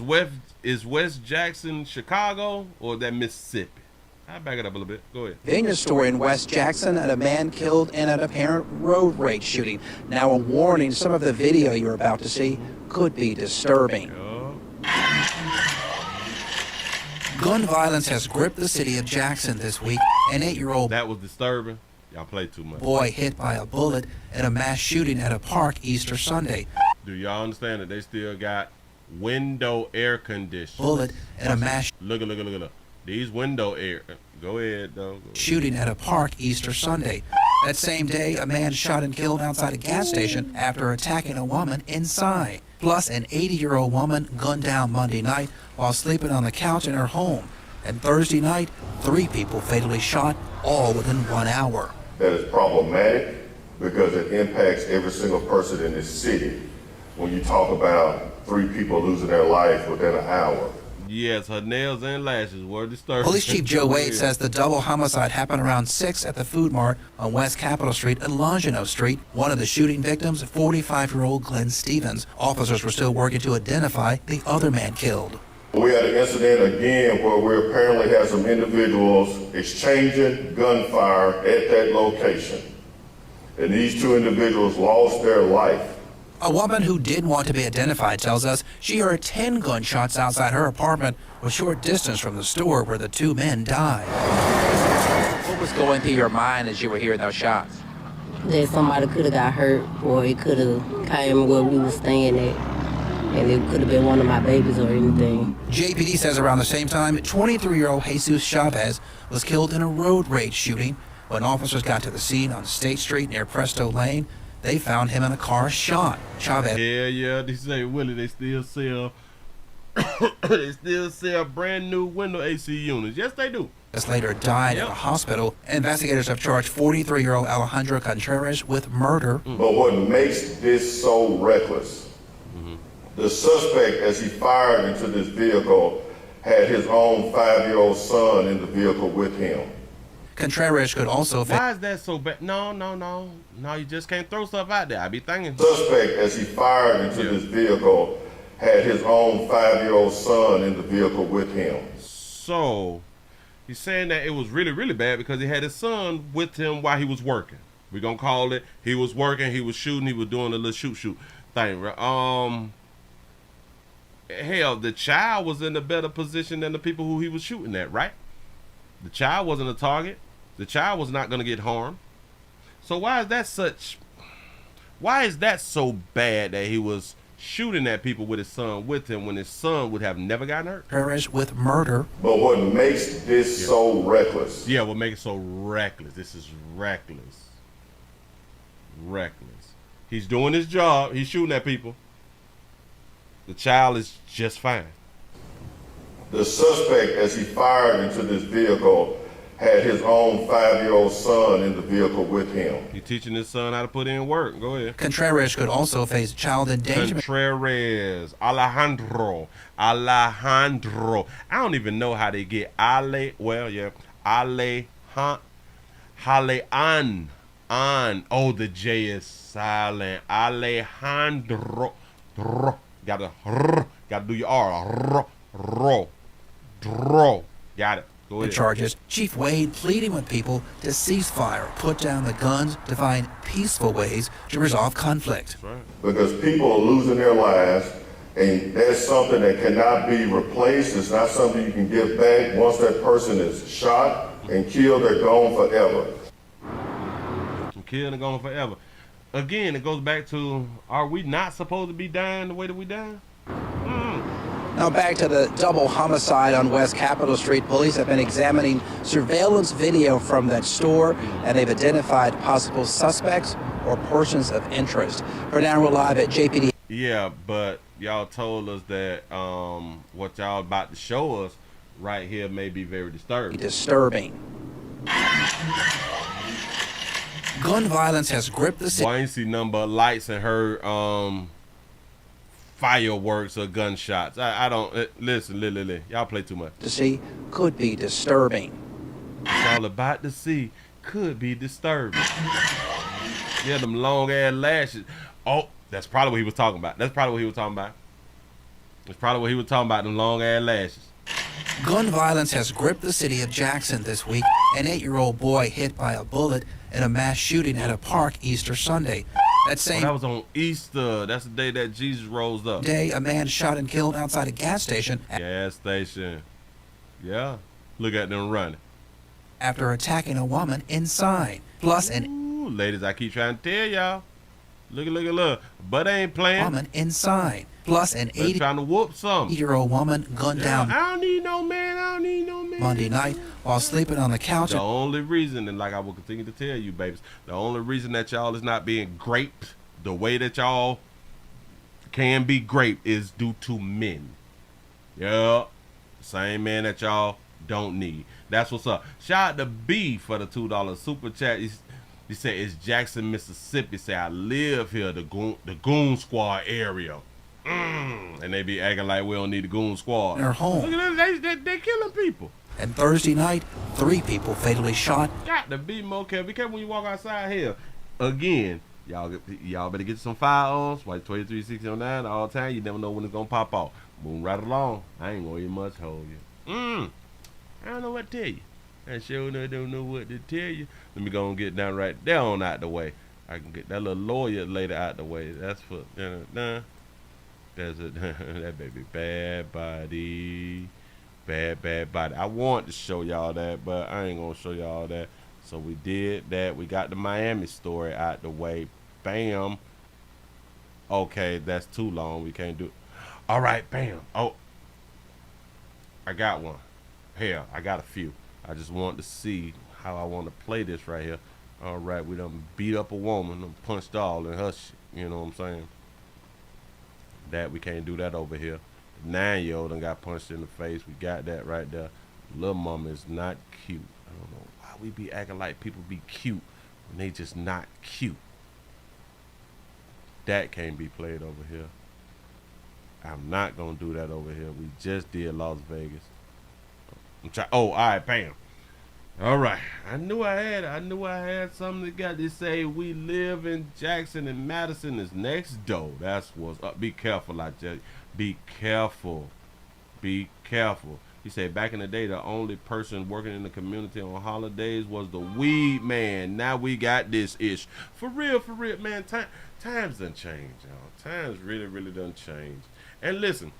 is West Jackson Chicago or that Mississippi? I'll back it up a little bit. Go ahead. Convenience store in West Jackson, and a man killed in an apparent road rage shooting. Now, a warning: some of the video you're about to see could be disturbing. Gun violence has gripped the city of Jackson this week. An 8-year-old that was disturbing. Y'all play too much. Boy hit by a bullet in a mass shooting at a park Easter Sunday. Do y'all understand that they still got window air conditioning? Bullet in a mass. Look. These window air. Go ahead, though. Shooting at a park Easter Sunday. That same day, a man shot and killed outside a gas station after attacking a woman inside. Plus, an 80-year-old woman gunned down Monday night while sleeping on the couch in her home. And Thursday night, 3 people fatally shot, all within 1 hour. That is problematic because it impacts every single person in this city. When you talk about 3 people losing their life within an hour. Yes, her nails and lashes were disturbed. Police Chief Joe Wade says the double homicide happened around 6 at the Food Mart on West Capitol Street and Longino Street. One of the shooting victims, 45-year-old Glenn Stevens. Officers were still working to identify the other man killed. We had an incident again where we apparently had some individuals exchanging gunfire at that location. And these 2 individuals lost their life. A woman who didn't want to be identified tells us she heard 10 gunshots outside her apartment, a short distance from the store where the 2 men died. What was going through your mind as you were hearing those shots? That somebody could have got hurt, or it could have came where we were staying at, and it could have been one of my babies or anything. JPD says around the same time, 23-year-old Jesus Chavez was killed in a road rage shooting. When officers got to the scene on State Street near Presto Lane, they found him in a car shot. Chavez. Yeah, they say, Willie, they still sell brand new window AC units. Yes, they do. Later died at a hospital. Investigators have charged 43-year-old Alejandro Contreras with murder. But what makes this so reckless, the suspect, as he fired into this vehicle, had his own 5-year-old son in the vehicle with him. Contreras could also... Why is that so bad? No, you just can't throw stuff out there. I be thinking. Suspect, as he fired into this vehicle, had his own 5-year-old son in the vehicle with him. So, he's saying that it was really bad because he had his son with him while he was working. We're going to call it, he was working, he was shooting, he was doing a little shoot thing. Hell, the child was in a better position than the people who he was shooting at, right? The child wasn't a target. The child was not going to get harmed. So why is that so bad that he was shooting at people with his son with him when his son would have never gotten hurt? Contreras with murder. But what makes this so reckless? Yeah, what makes it so reckless? This is reckless. He's doing his job. He's shooting at people. The child is just fine. The suspect, as he fired into this vehicle, had his own 5-year-old son in the vehicle with him. He's teaching his son how to put in work. Go ahead. Contreras could also face child endangerment. Alejandro. I don't even know how they get Alejan. Oh, the J is silent. Alejandro. Gotta do your R. Got it. Go ahead. The charges. Chief Wade pleading with people to cease fire, put down the guns, to find peaceful ways to resolve conflict. Right. Because people are losing their lives, and that's something that cannot be replaced. It's not something you can give back. Once that person is shot and killed, they're gone forever. Killed and gone forever. Again, it goes back to, are we not supposed to be dying the way that we die? Now back to the double homicide on West Capitol Street. Police have been examining surveillance video from that store, and they've identified possible suspects or persons of interest. For now, we're live at JPD. Yeah, but y'all told us that what y'all about to show us right here may be very disturbing. Gun violence has gripped the city. Well, I ain't see nothing but lights and heard fireworks or gunshots. I don't listen. Y'all play too much. To see could be disturbing. It's all about to see could be disturbing. Yeah, them long ass lashes. Oh, that's probably what he was talking about. Them long ass lashes. Gun violence has gripped the city of Jackson this week. An 8-year-old boy hit by a bullet in a mass shooting at a park Easter Sunday. That was on Easter. That's the day that Jesus rose up. A man shot and killed outside a gas station. Yeah. Look at them running. After attacking a woman inside. Plus Ooh, ladies, I keep trying to tell y'all. Look. But they ain't playing. Woman inside. Plus an 80-year-old woman gunned down. I don't need no man. Monday night while sleeping on the couch. The only reason, and like I will continue to tell you, babies, the only reason that y'all is not being graped the way that y'all can be graped is due to men. Yeah. Same man that y'all don't need. That's what's up. Shout out to B for the $2 super chat. He said it's Jackson, Mississippi. Say I live here, the Goon Squad area. And they be acting like we don't need the Goon Squad. They're home. Look at them, they killing people. And Thursday night, 3 people fatally shot. Got to be more careful. Be careful when you walk outside here. Again, y'all better get some firearms. White 2369 all the time. You never know when it's gonna pop off. Moving right along. I ain't gonna even much hold you. I don't know what to tell you. I sure don't know what to tell you. Let me go and get down right there on out the way. I can get that little lawyer lady out the way. That's for That's it. That baby bad body. Bad body. I wanted to show y'all that, but I ain't gonna show y'all that. So we did that. We got the Miami story out the way. Bam. Okay, that's too long. We can't do it. All right, bam. Oh, I got one. Hell, I got a few. I just wanted to see how I want to play this right here. All right, we done beat up a woman, done punched all in her shit. You know what I'm saying? That we can't do that over here. 9-year-old done got punched in the face. We got that right there. Little mama is not cute. I don't know why we be acting like people be cute when they just not cute. That can't be played over here. I'm not gonna do that over here. We just did Las Vegas. Oh, all right, bam. All right. I knew I had something that got to say. We live in Jackson and Madison is next door. That's what's up. Be careful, I tell you. Be careful. Be careful. He said back in the day, the only person working in the community on holidays was the weed man. Now we got this ish. For real, man. Times done change, y'all. Times really done change. And listen,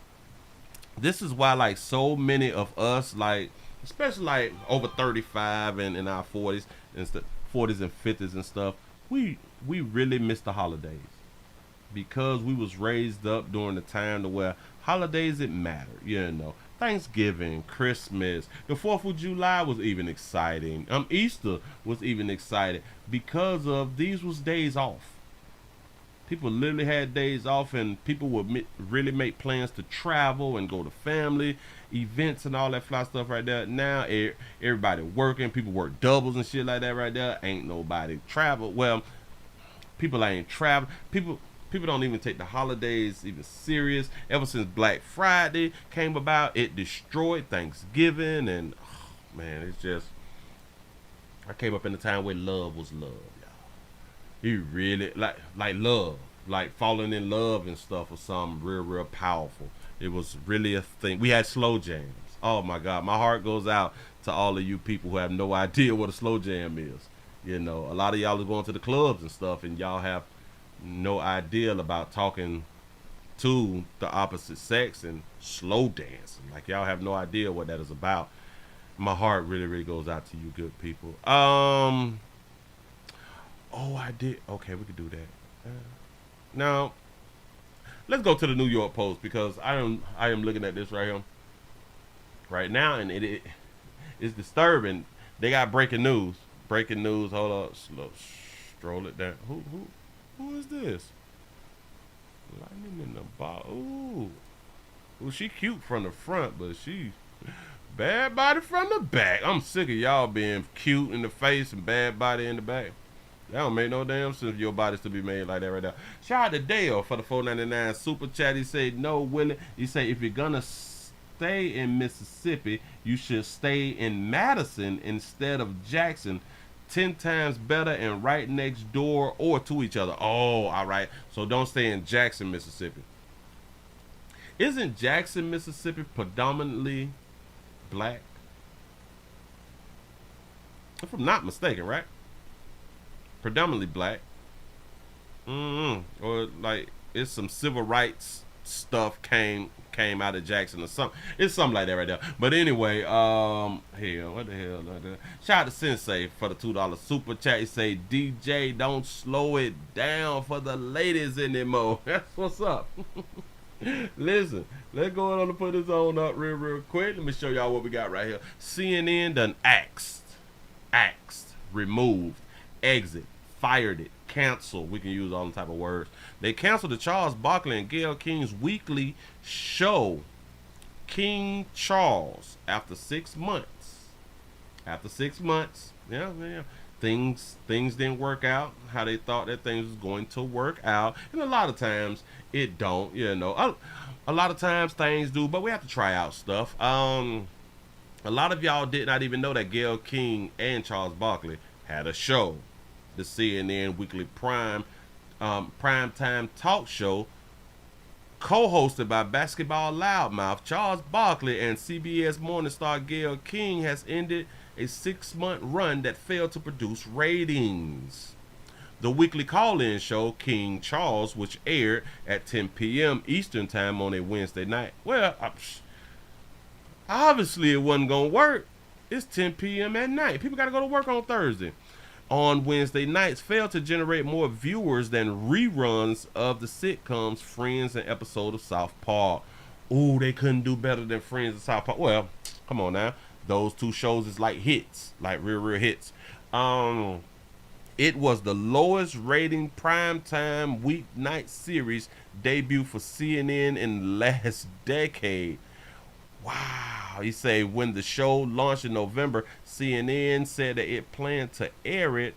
this is why like so many of us, like especially like over 35 and in our 40s and 40s and 50s and stuff, we really miss the holidays because we was raised up during the time to where holidays it mattered, you know. Thanksgiving, Christmas, the 4th of July was even exciting. Easter was even exciting because of these was days off. People literally had days off, and people would really make plans to travel and go to family events and all that fly stuff right there. Now everybody working, people work doubles and shit like that right there. Ain't nobody travel. Well, people ain't travel. People don't even take the holidays even serious. Ever since Black Friday came about, it destroyed Thanksgiving, and man, it's just, I came up in a time where love was love, y'all. You really like love, like falling in love and stuff, or something real powerful. It was really a thing. We had slow jams. Oh my God, my heart goes out to all of you people who have no idea what a slow jam is. You know, a lot of y'all are going to the clubs and stuff, and y'all have no idea about talking to the opposite sex and slow dancing. Like, y'all have no idea what that is about. My heart really goes out to you good people. Oh, I did. Okay, we could do that. Now, let's go to the New York Post, because I am looking at this right here right now, and it is disturbing. They got breaking news. Breaking news. Hold up. Stroll it down. Who is this? Lightning in the bottle. Ooh. Well, she cute from the front, but she bad body from the back. I'm sick of y'all being cute in the face and bad body in the back. That don't make no damn sense for your bodies to be made like that right now. Shout out to Dale for the $4.99 super chat. He said, no, Willie. He said, if you're gonna stay in Mississippi, you should stay in Madison instead of Jackson. 10 times better and right next door or to each other. Oh, all right. So don't stay in Jackson, Mississippi. Isn't Jackson, Mississippi predominantly black? If I'm not mistaken, right? Predominantly black. Or like it's some civil rights stuff came out of Jackson or something. It's something like that right there. But anyway, hell, what the hell? Shout out to Sensei for the $2 super chat. He say, DJ, don't slow it down for the ladies anymore. That's what's up. Listen, let's go on and put this on up real quick. Let me show y'all what we got right here. CNN done axed, removed, exit, fired it, canceled. We can use all the type of words. They canceled the Charles Barkley and Gayle King's weekly show, King Charles, after 6 months. After 6 months, yeah. Things didn't work out how they thought that things was going to work out, and a lot of times it don't. You know, a lot of times things do, but we have to try out stuff. A lot of y'all did not even know that Gayle King and Charles Barkley had a show, the CNN weekly primetime talk show, co-hosted by basketball loudmouth Charles Barkley and CBS morning star Gayle King, has ended a 6-month run that failed to produce ratings. The weekly call-in show, King Charles, which aired at 10 p.m. Eastern time on a Wednesday night. Well, obviously it wasn't going to work. It's 10 p.m. at night. People got to go to work on Thursday. On Wednesday nights, failed to generate more viewers than reruns of the sitcoms Friends and episode of South Park. Ooh, they couldn't do better than Friends and South Park. Well, come on now. Those two shows is like hits, like real hits. It was the lowest rating primetime weeknight series debut for CNN in the last decade. Wow. He say when the show launched in November, CNN said that it planned to air it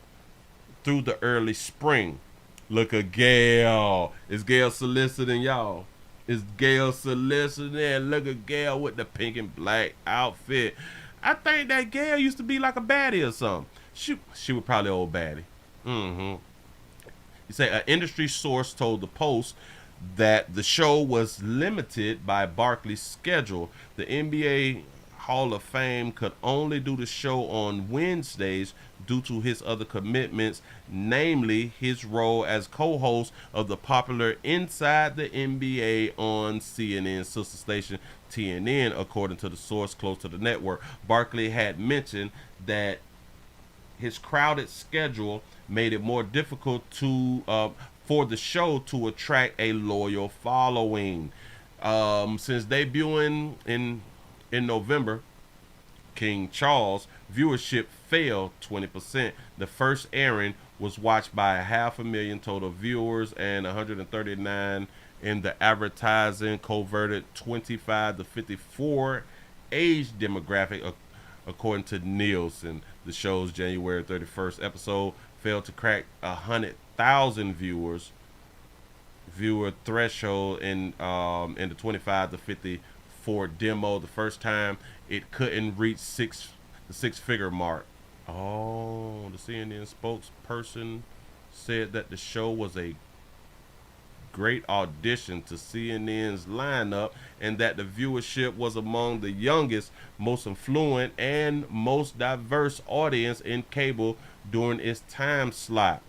through the early spring. Look at Gayle. Is Gayle soliciting y'all? Is Gayle soliciting? Look at Gayle with the pink and black outfit. I think that Gayle used to be like a baddie or something. She was probably an old baddie. He say an industry source told the Post that the show was limited by Barkley's schedule. The NBA Hall of Fame could only do the show on Wednesdays due to his other commitments, namely his role as co-host of the popular Inside the NBA on CNN sister station TNN, according to the source close to the network. Barkley had mentioned that his crowded schedule made it more difficult for the show to attract a loyal following. Since debuting in November, King Charles viewership fell 20%. The first airing was watched by 500,000 total viewers and 139 in the advertising coverted 25 to 54 age demographic, according to Nielsen. The show's January 31st episode failed to crack 100,000 viewer threshold in the 25 to 54 demo. The first time it couldn't reach the six-figure mark. Oh, the CNN spokesperson said that the show was a great audition to CNN's lineup and that the viewership was among the youngest, most affluent, and most diverse audience in cable during its time slot.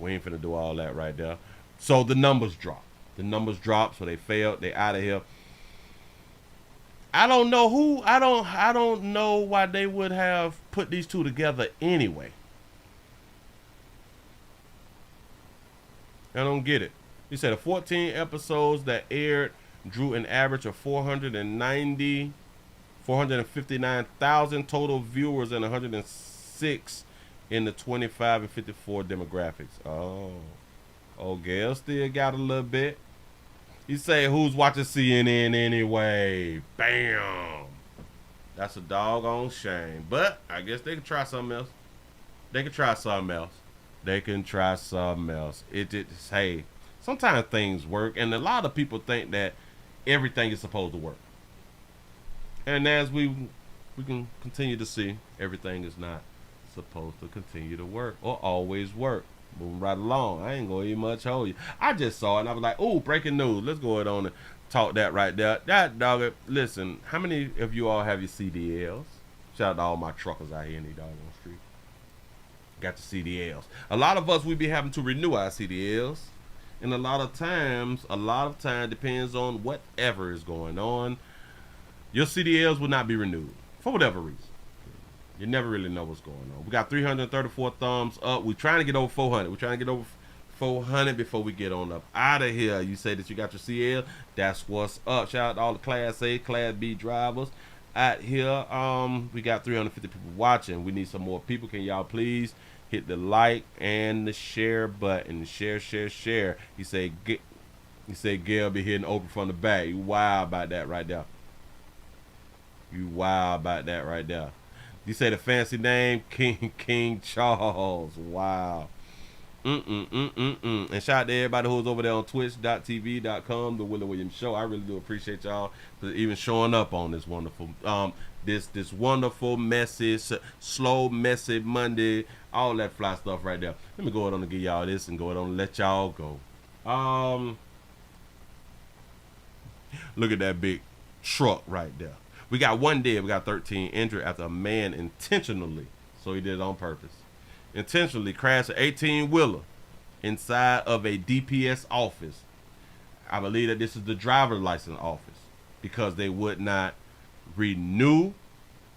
We ain't finna do all that right there. So the numbers dropped. So they failed. They out of here. I don't know who. I don't know why they would have put these two together anyway. I don't get it. He said the 14 episodes that aired drew an average of 459,000 total viewers and 106 in the 25 and 54 demographics. Oh, Gail still got a little bit. He say, who's watching CNN anyway? Bam. That's a doggone shame. But I guess they can try something else. Hey, sometimes things work, and a lot of people think that everything is supposed to work. And as we can continue to see, everything is not supposed to continue to work or always work. Moving right along. I ain't gonna even much hold you. I just saw it and I was like, oh, breaking news. Let's go ahead on and talk that right there. That dog, listen, how many of you all have your CDLs? Shout out to all my truckers out here in the doggone street. Got your CDLs. A lot of us, we be having to renew our CDLs. And a lot of time depends on whatever is going on. Your CDLs will not be renewed for whatever reason. You never really know what's going on. We got 334 thumbs up. We're trying to get over 400. We're trying to get over 400 before we get on up out of here. You say that you got your CL. That's what's up. Shout out to all the Class A, Class B drivers out here. We got 350 people watching. We need some more people. Can y'all please hit the like and the share button? Share. He say Gail be hitting open from the back. You wild about that right there. You say the fancy name, King Charles. Wow. And shout out to everybody who's over there on twitch.tv.com, The Willie Williams Show. I really do appreciate y'all for even showing up on this wonderful, this wonderful, messy, slow, messy Monday, all that fly stuff right there. Let me go ahead on and give y'all this and go ahead on and let y'all go. Look at that big truck right there. We got 1 dead, we got 13 injured after a man intentionally, so he did it on purpose, intentionally crashed an 18-wheeler inside of a DPS office. I believe that this is the driver's license office because they would not renew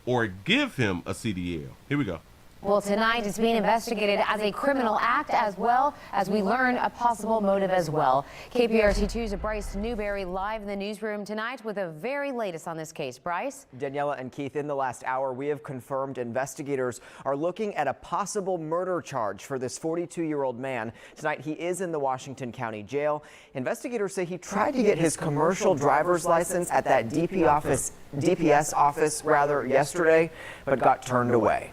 or give him a CDL. Here we go. Well, tonight it's being investigated as a criminal act as well as we learn a possible motive as well. KPRT2's Bryce Newberry live in the newsroom tonight with the very latest on this case. Bryce? Daniela and Keith, in the last hour, we have confirmed investigators are looking at a possible murder charge for this 42-year-old man. Tonight, he is in the Washington County Jail. Investigators say he tried to get his commercial driver's license at that DPS office yesterday, but got turned away.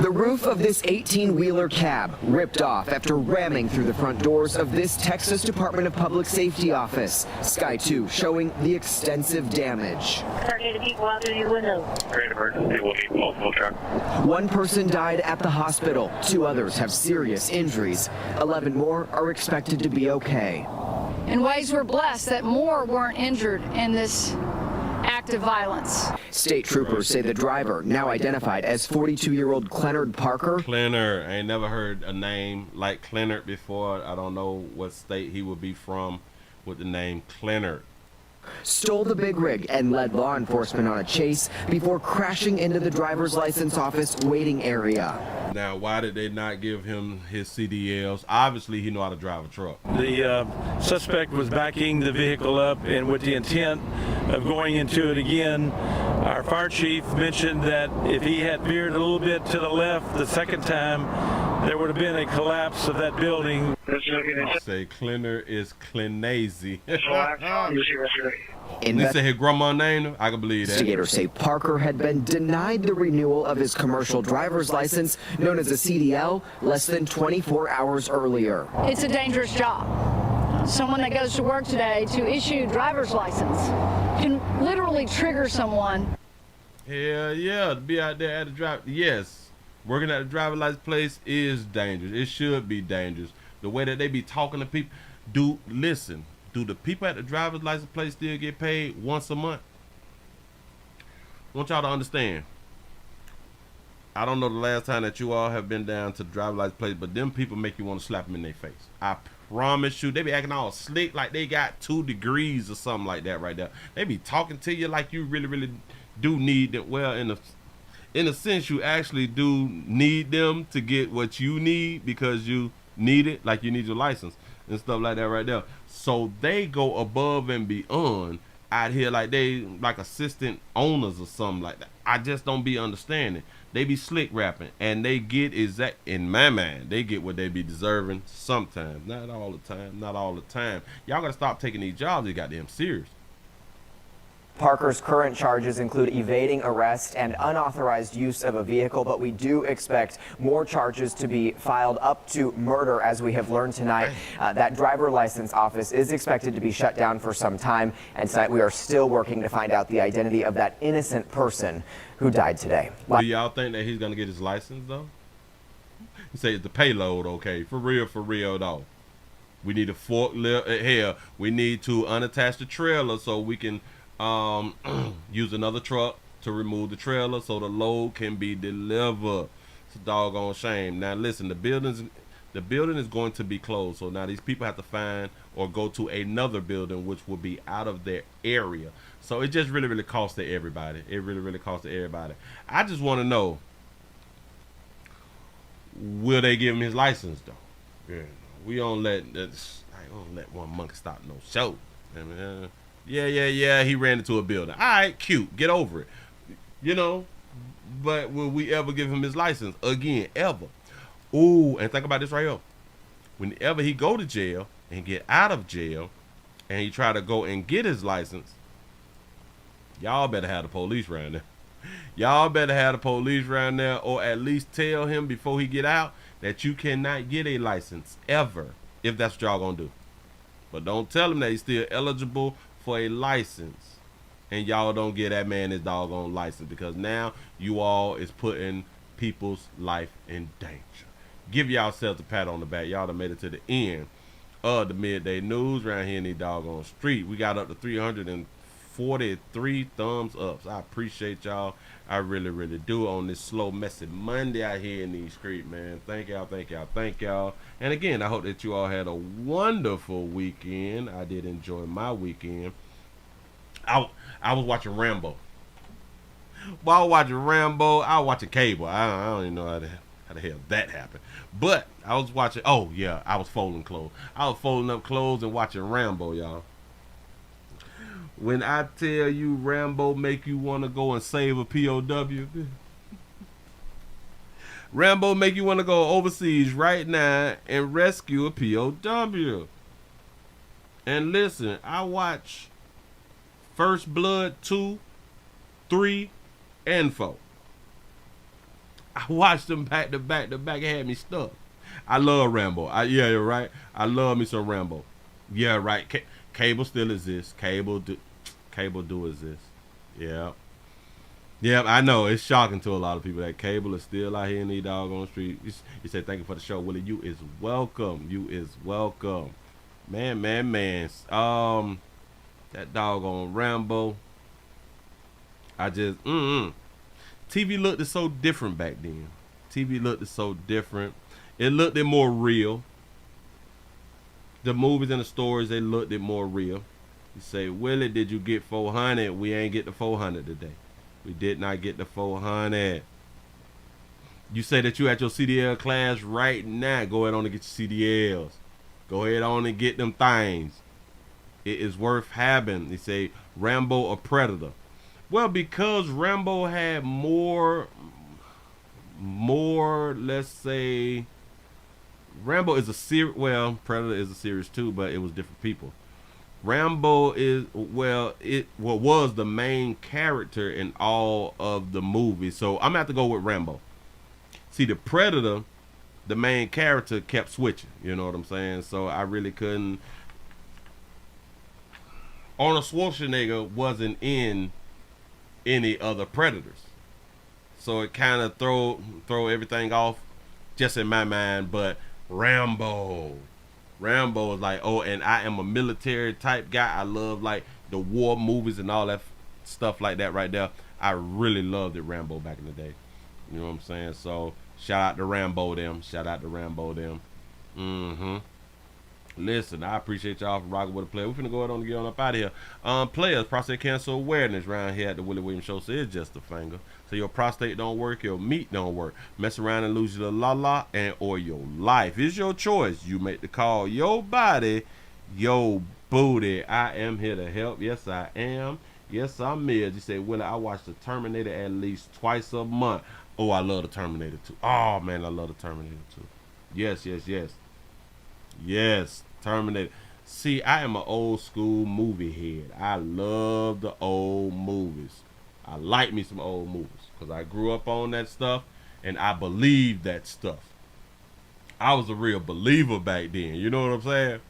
The roof of this 18-wheeler cab ripped off after ramming through the front doors of this Texas Department of Public Safety office. Sky 2 showing the extensive damage. One person died at the hospital. 2 others have serious injuries. 11 more are expected to be okay. In ways we're blessed that more weren't injured in this act of violence. State troopers say the driver, now identified as 42-year-old Clenard Parker. Clenard, I ain't never heard a name like Clenard before. I don't know what state he would be from with the name Clenard. Stole the big rig and led law enforcement on a chase before crashing into the driver's license office waiting area. Now, why did they not give him his CDLs? Obviously, he knew how to drive a truck. The suspect was backing the vehicle up and with the intent of going into it again. Our fire chief mentioned that if he had veered a little bit to the left the second time, there would have been a collapse of that building. Say Clinner is Clinazy. They Investigators say his grandma named him. I can believe that. say Parker had been denied the renewal of his commercial driver's license, known as a CDL, less than 24 hours earlier. It's a dangerous job. Someone that goes to work today to issue driver's license can literally trigger someone. Hell yeah, to be out there at the drive. Yes, working at the driver's license place is dangerous. It should be dangerous. The way that they be talking to people. Listen, do the people at the driver's license place still get paid once a month? I want y'all to understand. I don't know the last time that you all have been down to the driver's license place, but them people make you want to slap them in their face. I promise you, they be acting all slick like they got 2 degrees or something like that right there. They be talking to you like you really, really do need them. Well, in a sense, you actually do need them to get what you need because you need it, like you need your license and stuff like that right there. So they go above and beyond out here like they like assistant owners or something like that. I just don't be understanding. They be slick rapping and they get in my mind, they get what they be deserving sometimes. Not all the time, not all the time. Y'all gotta stop taking these jobs, they got them serious. Parker's current charges include evading arrest and unauthorized use of a vehicle, but we do expect more charges to be filed up to murder, as we have learned tonight. That driver license office is expected to be shut down for some time, and tonight we are still working to find out the identity of that innocent person who died today. Do y'all think that he's gonna get his license though? You say it's the payload, okay? For real though. We need a forklift here. We need to unattach the trailer so we can use another truck to remove the trailer so the load can be delivered. It's a doggone shame. Now listen, the building is going to be closed, so now these people have to find or go to another building which will be out of their area. So it just really costs to everybody. It really costs to everybody. I just want to know, will they give him his license though? Yeah, we don't let one monkey stop no show. Yeah, he ran into a building. All right, cute, get over it. You know, but will we ever give him his license again, ever? Ooh, and think about this right here. Whenever he go to jail and get out of jail and he try to go and get his license, y'all better have the police around there. Y'all better have the police around there, or at least tell him before he get out that you cannot get a license ever, if that's what y'all gonna do. But don't tell him that he's still eligible for a license, and y'all don't get that man his doggone license, because now you all is putting people's life in danger. Give yourselves a pat on the back. Y'all done made it to the end of the midday news around here in the doggone street. We got up to 343 thumbs ups. I appreciate y'all. I really do, on this slow, messy Monday out here in these streets, man. Thank y'all. And again, I hope that you all had a wonderful weekend. I did enjoy my weekend. I was watching Rambo. While I was watching Rambo, I was watching cable. I don't even know how the hell that happened. But I was watching, oh yeah, I was folding clothes. I was folding up clothes and watching Rambo, y'all. When I tell you Rambo make you want to go and save a POW, Rambo make you want to go overseas right now and rescue a POW. And listen, I watch First Blood 2, 3, and 4. I watched them back to back. It had me stuck. I love Rambo. Yeah, you're right. I love me some Rambo. Yeah, right. Cable still exists. Cable do exist. Yeah. Yeah, I know. It's shocking to a lot of people that cable is still out here in the doggone street. You say thank you for the show, Willie. You is welcome. Man. That doggone Rambo. I just, TV looked so different back then. TV looked so different. It looked more real. The movies and the stories, they looked more real. You say, Willie, did you get 400? We ain't get the 400 today. We did not get the 400. You say that you at your CDL class right now. Go ahead on and get your CDLs. Go ahead on and get them things. It is worth having. They say Rambo or Predator. Well, because Rambo had more, let's say, Rambo is a series. Well, Predator is a series too, but it was different people. Rambo is was the main character in all of the movies. So I'm gonna have to go with Rambo. See, the Predator, the main character kept switching. You know what I'm saying? So I really couldn't. Arnold Schwarzenegger wasn't in any other Predators, so it kind of throw everything off, just in my mind. But Rambo is like, oh, and I am a military type guy. I love like the war movies and all that stuff like that right there. I really loved it, Rambo, back in the day. You know what I'm saying? So shout out to Rambo them. Listen, I appreciate y'all for rocking with the player. We're finna go ahead on and get on up out of here. Players, prostate cancer awareness around here at the Willie Williams Show. So it's just a finger. So your prostate don't work, your meat don't work. Mess around and lose your la and or your life. It's your choice. You make the call. Your body, your booty. I am here to help. Yes, I am. Yes, I'm Midge. You say, Willie, I watch the Terminator at least twice a month. Oh, I love the Terminator 2. Oh, man, I love the Terminator 2. Yes. Yes, Terminator. See, I am an old school movie head. I love the old movies. I like me some old movies because I grew up on that stuff and I believed that stuff. I was a real believer back then. You know what I'm saying?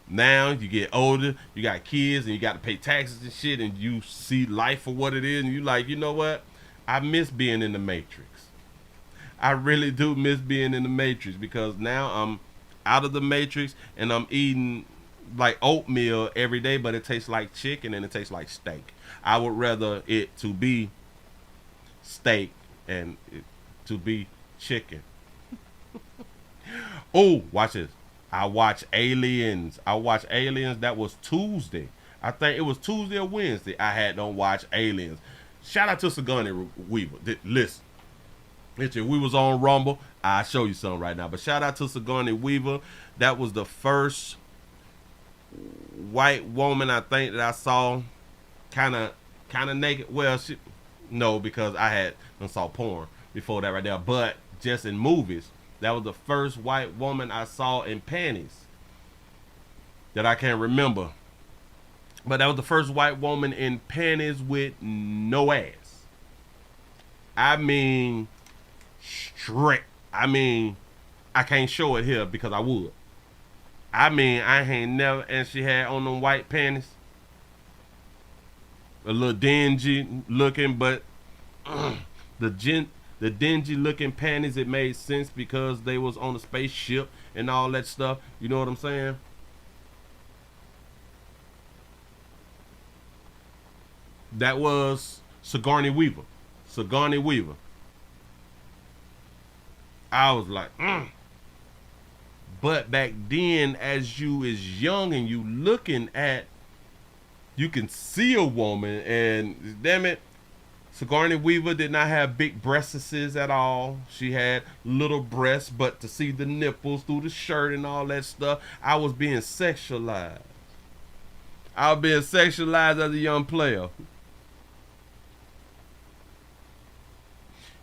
Now you get older, you got kids, and you got to pay taxes and shit, and you see life for what it is, and you like, you know what? I miss being in the Matrix. I really do miss being in the Matrix because now I'm out of the Matrix and I'm eating like oatmeal every day, but it tastes like chicken and it tastes like steak. I would rather it to be steak and it to be chicken. Oh, watch this. I watched Aliens. That was Tuesday. I think it was Tuesday or Wednesday. I had to watch Aliens. Shout out to Sigourney Weaver. Listen, if we was on Rumble, I'll show you something right now. But shout out to Sigourney Weaver. That was the first white woman I think that I saw kind of naked. Well, no, because I saw porn before that right there. But just in movies, that was the first white woman I saw in panties that I can remember. But that was the first white woman in panties with no ass. I mean, straight. I mean, I can't show it here because I would. I mean, I ain't never, and she had on them white panties. A little dingy looking, but the dingy looking panties, it made sense because they was on a spaceship and all that stuff. You know what I'm saying? That was Sigourney Weaver. I was like, But back then, as you is young and you looking at, you can see a woman, and damn it, Sigourney Weaver did not have big breasts at all. She had little breasts, but to see the nipples through the shirt and all that stuff, I was being sexualized. I was being sexualized as a young player.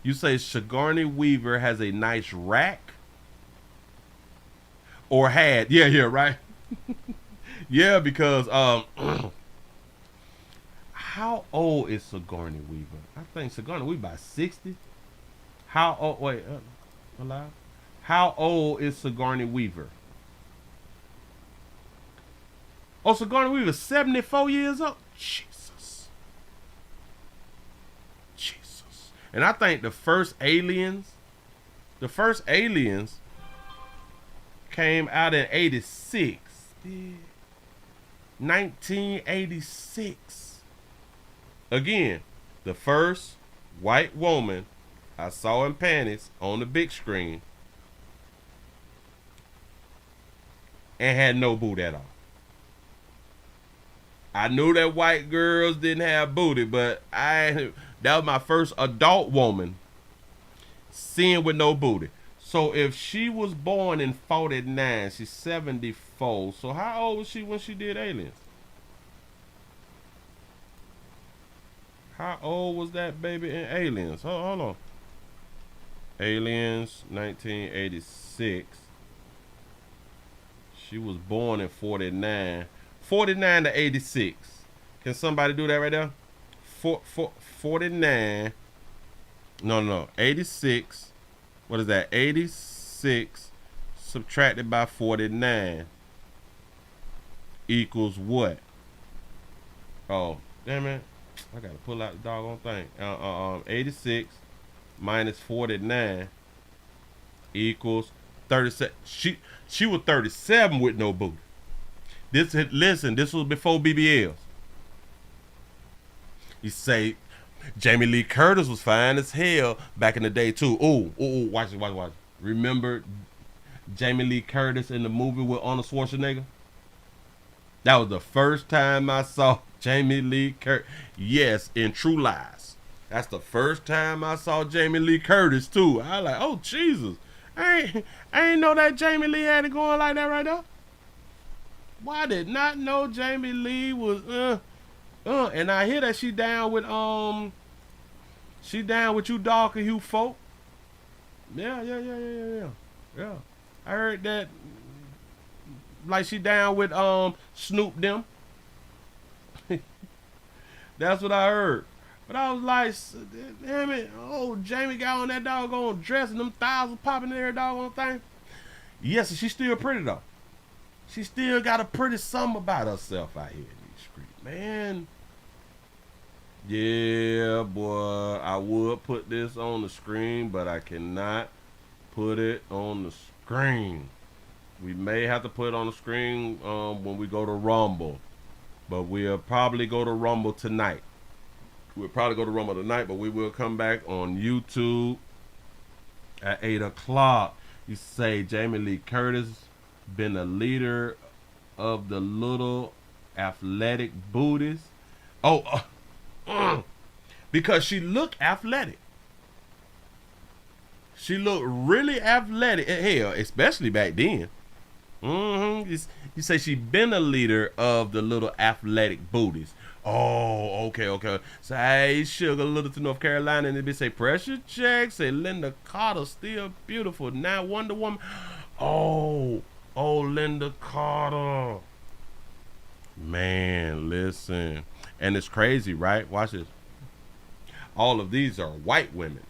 You say Sigourney Weaver has a nice rack? Or had. Yeah, right? Yeah, because how old is Sigourney Weaver? I think Sigourney Weaver about 60. How old? Wait, alive? How old is Sigourney Weaver? Oh, Sigourney Weaver, 74 years old? Jesus. And I think the first Aliens came out in 86. 1986. Again, the first white woman I saw in panties on the big screen and had no booty at all. I knew that white girls didn't have booty, but that was my first adult woman seeing with no booty. So if she was born in 49, she's 74. So how old was she when she did Aliens? How old was that baby in Aliens? Hold on. Aliens, 1986. She was born in 49. 49 to 86. Can somebody do that right there? 49. No. 86. What is that? 86 subtracted by 49 equals what? Oh, damn it. I gotta pull out the doggone thing. 86 minus 49 equals 37. She was 37 with no booty. Listen, this was before BBLs. You say Jamie Lee Curtis was fine as hell back in the day too. Ooh, watch it. Remember Jamie Lee Curtis in the movie with Arnold Schwarzenegger? That was the first time I saw Jamie Lee Curtis. Yes, in True Lies. That's the first time I saw Jamie Lee Curtis too. I like, oh Jesus. I ain't know that Jamie Lee had it going like that right there. Why did not know Jamie Lee was and I hear that she down with you darker hue folk. Yeah. I heard that like she down with Snoop them. That's what I heard. But I was like, damn it, oh, Jamie got on that doggone dress and them thighs was popping in there doggone thing. Yes, and she's still pretty though. She still got a pretty something about herself out here in these streets, man. Yeah, boy, I would put this on the screen, but I cannot put it on the screen. We may have to put it on the screen when we go to Rumble, but we'll probably go to Rumble tonight. But we will come back on YouTube at 8 o'clock. You say Jamie Lee Curtis been a leader of the little athletic booties. Because she looked athletic. She looked really athletic. Hell, especially back then. You say she been a leader of the little athletic booties. Oh, okay. So hey, sugar, little to North Carolina, and they say pressure check. Say Linda Carter still beautiful. Now Wonder Woman. Oh, Linda Carter. Man, listen. And it's crazy, right? Watch this. All of these are white women.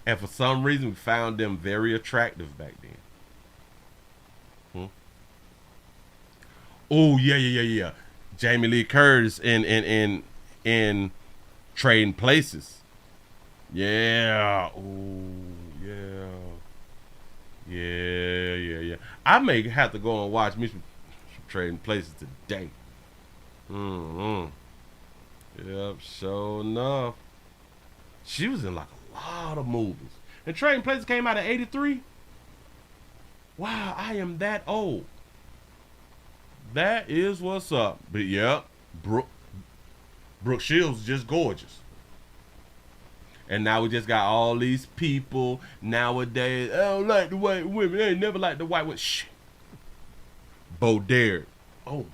And for some reason, we found them very attractive back then. Oh, yeah. Jamie Lee Curtis in Trading Places. Yeah. Oh, yeah. I may have to go and watch me some Trading Places today. Yep, sure enough. She was in like a lot of movies. And Trading Places came out in 83. Wow, I am that old. That is what's up. But yeah, Brooke Shields is just gorgeous. And now we just got all these people nowadays. I don't like the white women. They ain't never like the white women. Shh. Bo Derek. Oh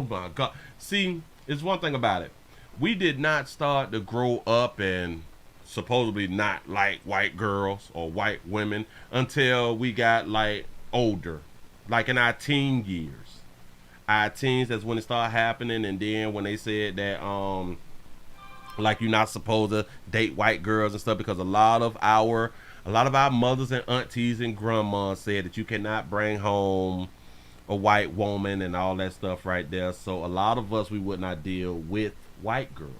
my God. See, it's one thing about it. We did not start to grow up and supposedly not like white girls or white women until we got like older. Like in our teen years. Our teens, that's when it started happening. And then when they said that like you're not supposed to date white girls and stuff, because a lot of our mothers and aunties and grandmas said that you cannot bring home a white woman and all that stuff right there. So a lot of us, we would not deal with white girls.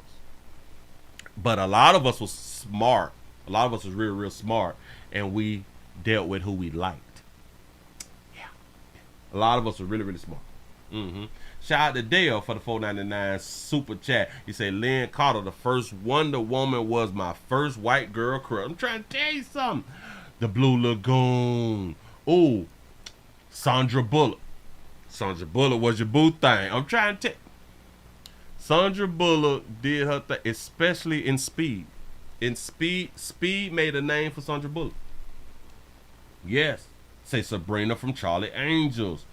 But a lot of us was smart. A lot of us was real smart, and we dealt with who we liked. Yeah. A lot of us were really smart. Shout out to Dale for the $4.99 super chat. He said, Lynn Carter, the first Wonder Woman was my first white girl crush. I'm trying to tell you something. The Blue Lagoon. Ooh, Sandra Bullock. Sandra Bullock was your boo thing. I'm trying to tell you. Sandra Bullock did her thing, especially in Speed. Speed made a name for Sandra Bullock. Yes. Say Sabrina from Charlie Angels.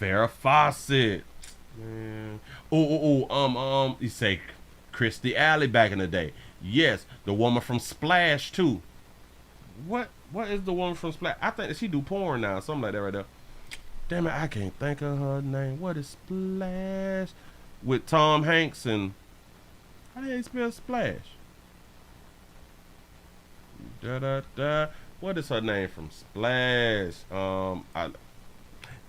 Farrah Fawcett. Man. You say Christy Alley back in the day. Yes, the woman from Splash too. What What is the woman from Splash? I think that she do porn now, something like that right there. Damn it, I can't think of her name. What is Splash? With Tom Hanks and how do you spell Splash? What is her name from Splash? Daryl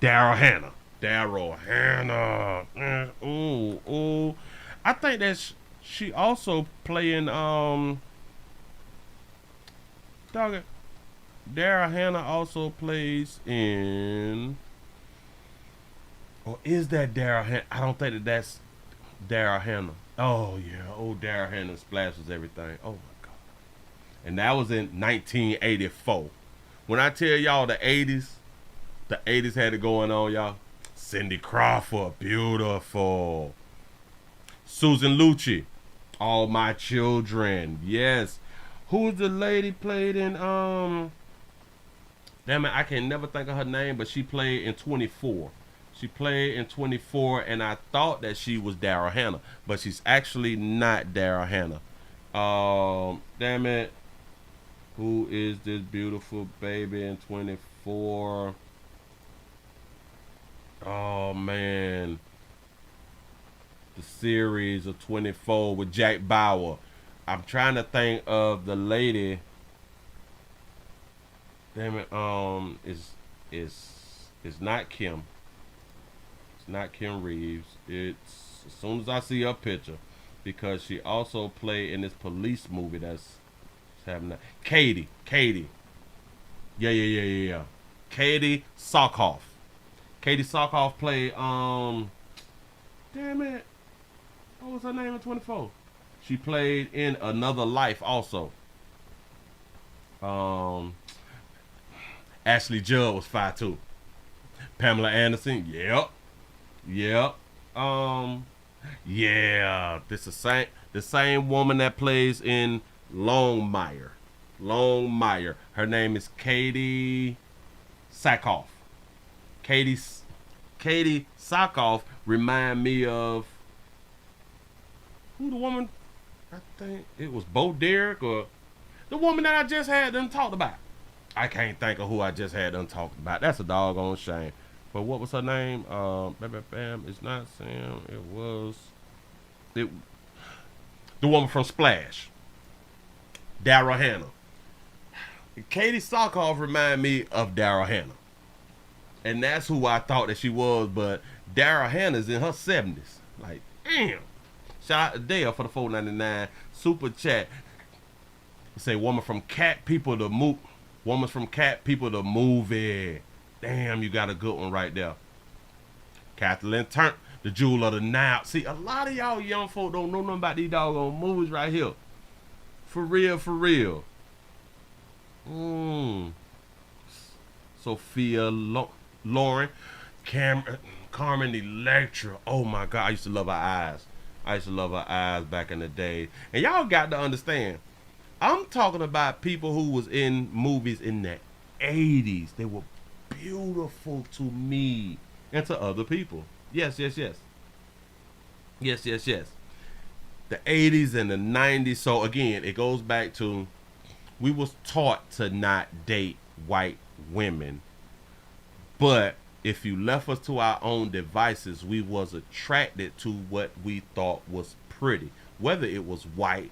Hannah. Daryl Hannah. Ooh. I think that she also playing Daryl Hannah also plays in, or is that Daryl Hannah? I don't think that's Daryl Hannah. Oh yeah, Daryl Hannah splashes everything. Oh my god. And that was in 1984. When I tell y'all the 80s had it going on, y'all. Cindy Crawford, beautiful. Susan Lucci, All My Children, yes. Who's the lady played in damn it, I can never think of her name, but she played in 24. She played in 24, and I thought that she was Daryl Hannah, but she's actually not Daryl Hannah. Damn it. Who is this beautiful baby in 24? Oh man. The series of 24 with Jack Bauer. I'm trying to think of the lady. Damn it, it's not Kim. It's not Kim Reeves. It's as soon as I see her picture, because she also played in this police movie that's having that. Katie. Yeah. Katie Sackhoff. Katie Sackhoff played damn it. What was her name in 24? She played in Another Life also. Ashley Judd was 5'2". Pamela Anderson, yep. Yeah, this is the same woman that plays in Longmire. Her name is Katie Sackhoff. Katie Sackhoff remind me of who the woman? I think it was Bo Derek or the woman that I just had them talked about. I can't think of who I just had them talked about. That's a doggone shame. But what was her name? It's not Sam. It was the woman from Splash. Daryl Hannah. Katie Sackhoff remind me of Daryl Hannah. And that's who I thought that she was, but Daryl Hannah's in her 70s. Like, damn. Shout out to Dale for the $4.99 super chat. Say Woman from Cat People the movie. Damn, you got a good one right there. Kathleen Turner, the Jewel of the Nile. See, a lot of y'all young folk don't know nothing about these doggone movies right here. For real. Sophia Loren, Carmen Electra. Oh my God, I used to love her eyes. Back in the day. And y'all got to understand, I'm talking about people who was in movies in the 80s. They were beautiful to me and to other people. Yes. The 80s and the 90s. So again, it goes back to, we was taught to not date white women. But if you left us to our own devices, we was attracted to what we thought was pretty. Whether it was white,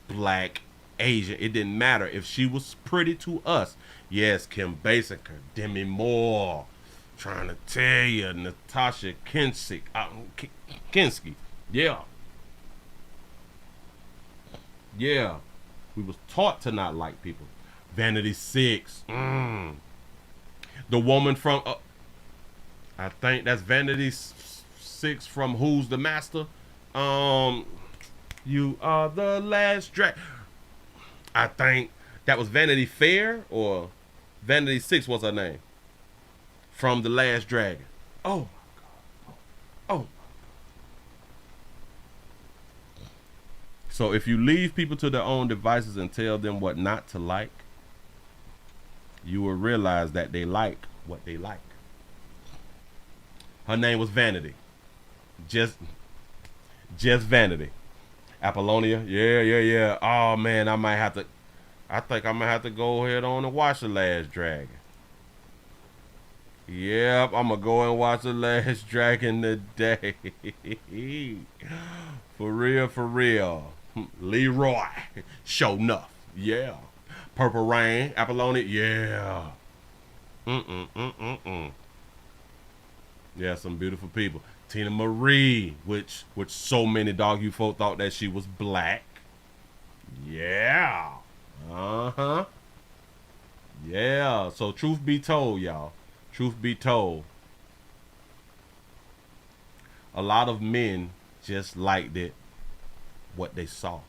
black, Asian, it didn't matter. If she was pretty to us, yes, Kim Basinger, Demi Moore, trying to tell you, Natasha Kinski, yeah. We was taught to not like people. Vanity 6, the woman from, I think that's Vanity 6 from Who's the Master? You are the last I think that was Vanity Fair, or Vanity 6 was her name. From The Last Dragon. Oh my God. So if you leave people to their own devices and tell them what not to like, you will realize that they like what they like. Her name was Vanity. Just Vanity. Apollonia. Yeah. Oh man, I might have to. I think I'm gonna have to go ahead on and watch The Last Dragon. Yep, I'm gonna go and watch The Last Dragon today. For real, for real. Leroy, show enough. Yeah. Purple Rain, Apollonia, yeah. Yeah, some beautiful people. Tina Marie, which so many dog you folk thought that she was black. Yeah. Uh-huh. Yeah. So truth be told, y'all. Truth be told. A lot of men just liked it what they saw.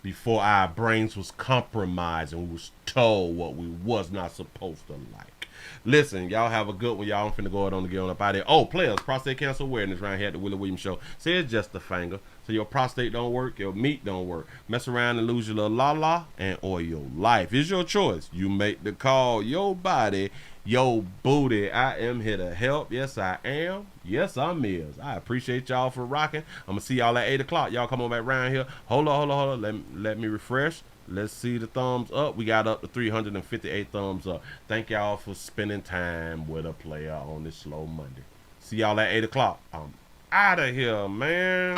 Before our brains was compromised and we was told what we was not supposed to like. Listen, y'all have a good one. Y'all, I'm finna go ahead on to get on up out of here. Oh, players, prostate cancer awareness right here at the Willie Williams Show. Say it's just a finger. So your prostate don't work, your meat don't work. Mess around and lose your little la-la and or your life. It's your choice. You make the call. Your body, your booty. I am here to help. Yes, I am. Yes, I'm is. I appreciate y'all for rocking. I'm going to see y'all at 8 o'clock. Y'all come on back around here. Hold on. Let me refresh. Let's see the thumbs up. We got up to 358 thumbs up. Thank y'all for spending time with a player on this slow Monday. See y'all at 8 o'clock. I'm out of here, man.